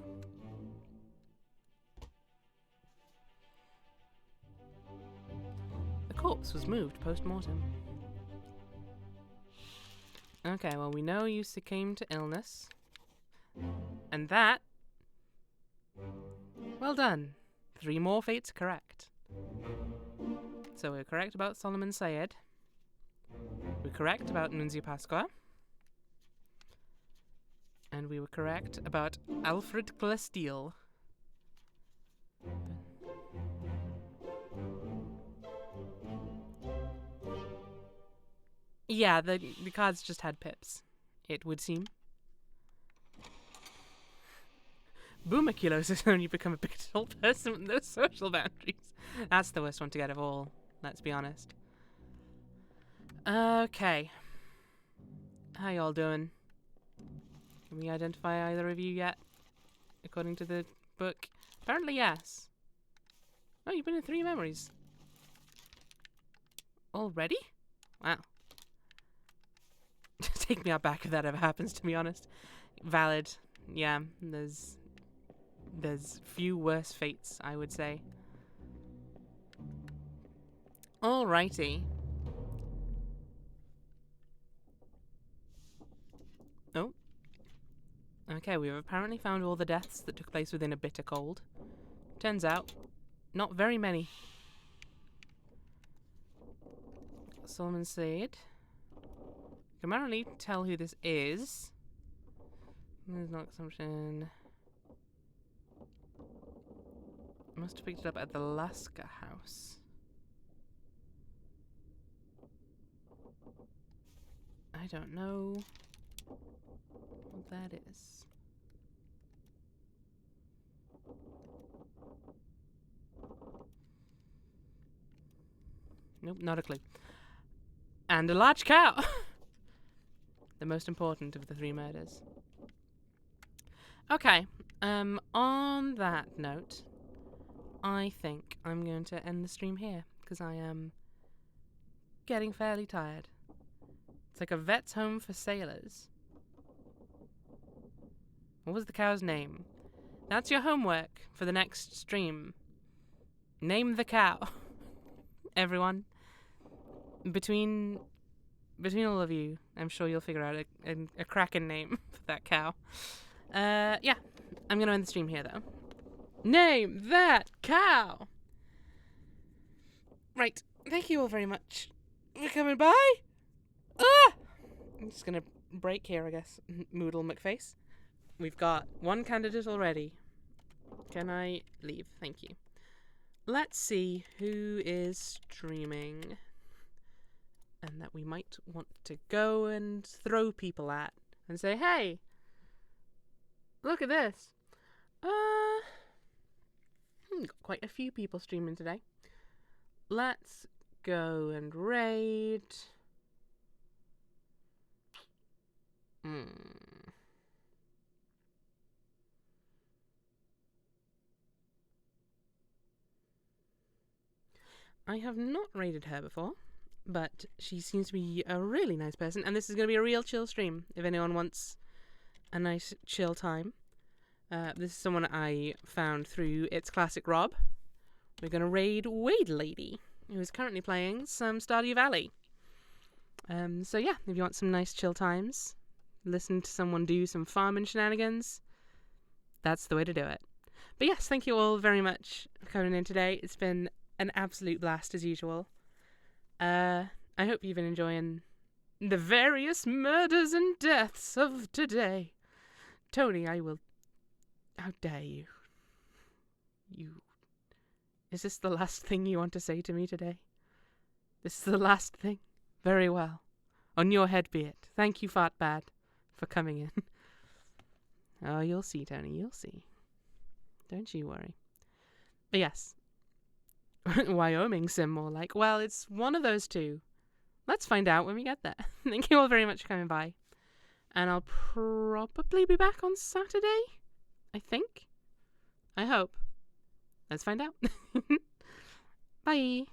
The corpse was moved post-mortem. Okay, well, we know you succumbed to illness. And that... Well done. 3 more fates correct. So we're correct about Solomon Syed. We're correct about Nunzio Pasqua. And we were correct about Alfred Glesteel. Yeah, the cards just had pips, it would seem. Boomaculosis when you become a big adult person with no social boundaries. That's the worst one to get of all, let's be honest. Okay. How y'all doing? Can we identify either of you yet? According to the book? Apparently yes. Oh, you've been in 3 memories. Already? Wow. Take me out back if that ever happens, to be honest. Valid. Yeah, there's few worse fates, I would say. Alrighty. Oh. Okay, we've apparently found all the deaths that took place within a bitter cold. Turns out, not very many. Solomon Syed. Can apparently tell who this is. There's no assumption. Must have picked it up at the Lasker house. I don't know what that is. Nope, not a clue. And a large cow! The most important of the 3 murders. Okay, on that note, I think I'm going to end the stream here, because I am getting fairly tired. It's like a vet's home for sailors. What was the cow's name? That's your homework for the next stream. Name the cow. Everyone. Between all of you, I'm sure you'll figure out a cracking name for that cow. Yeah. I'm going to end the stream here, though. Name that cow! Right. Thank you all very much for coming by. Ah! I'm just going to break here, I guess. Moodle McFace. We've got one candidate already. Can I leave? Thank you. Let's see who is streaming and that we might want to go and throw people at and say, hey, look at this. Got quite a few people streaming today. Let's go and raid. I have not raided her before, but she seems to be a really nice person, and this is going to be a real chill stream if anyone wants a nice chill time. This is someone I found through It's Classic Rob. We're going to raid Wade Lady, who is currently playing some Stardew Valley. So yeah, if you want some nice chill times, listen to someone do some farming shenanigans, that's the way to do it. But yes, thank you all very much for coming in today. It's been an absolute blast as usual. I hope you've been enjoying the various murders and deaths of today. Tony, how dare you? Is this the last thing you want to say to me today? This is the last thing? Very well. On your head be it. Thank you, Fartbad, for coming in. Oh, you'll see, Tony, you'll see. Don't you worry. But yes. Wyoming sim more like. Well, it's one of those two. Let's find out when we get there. Thank you all very much for coming by. And I'll probably be back on Saturday, I think. I hope. Let's find out. Bye.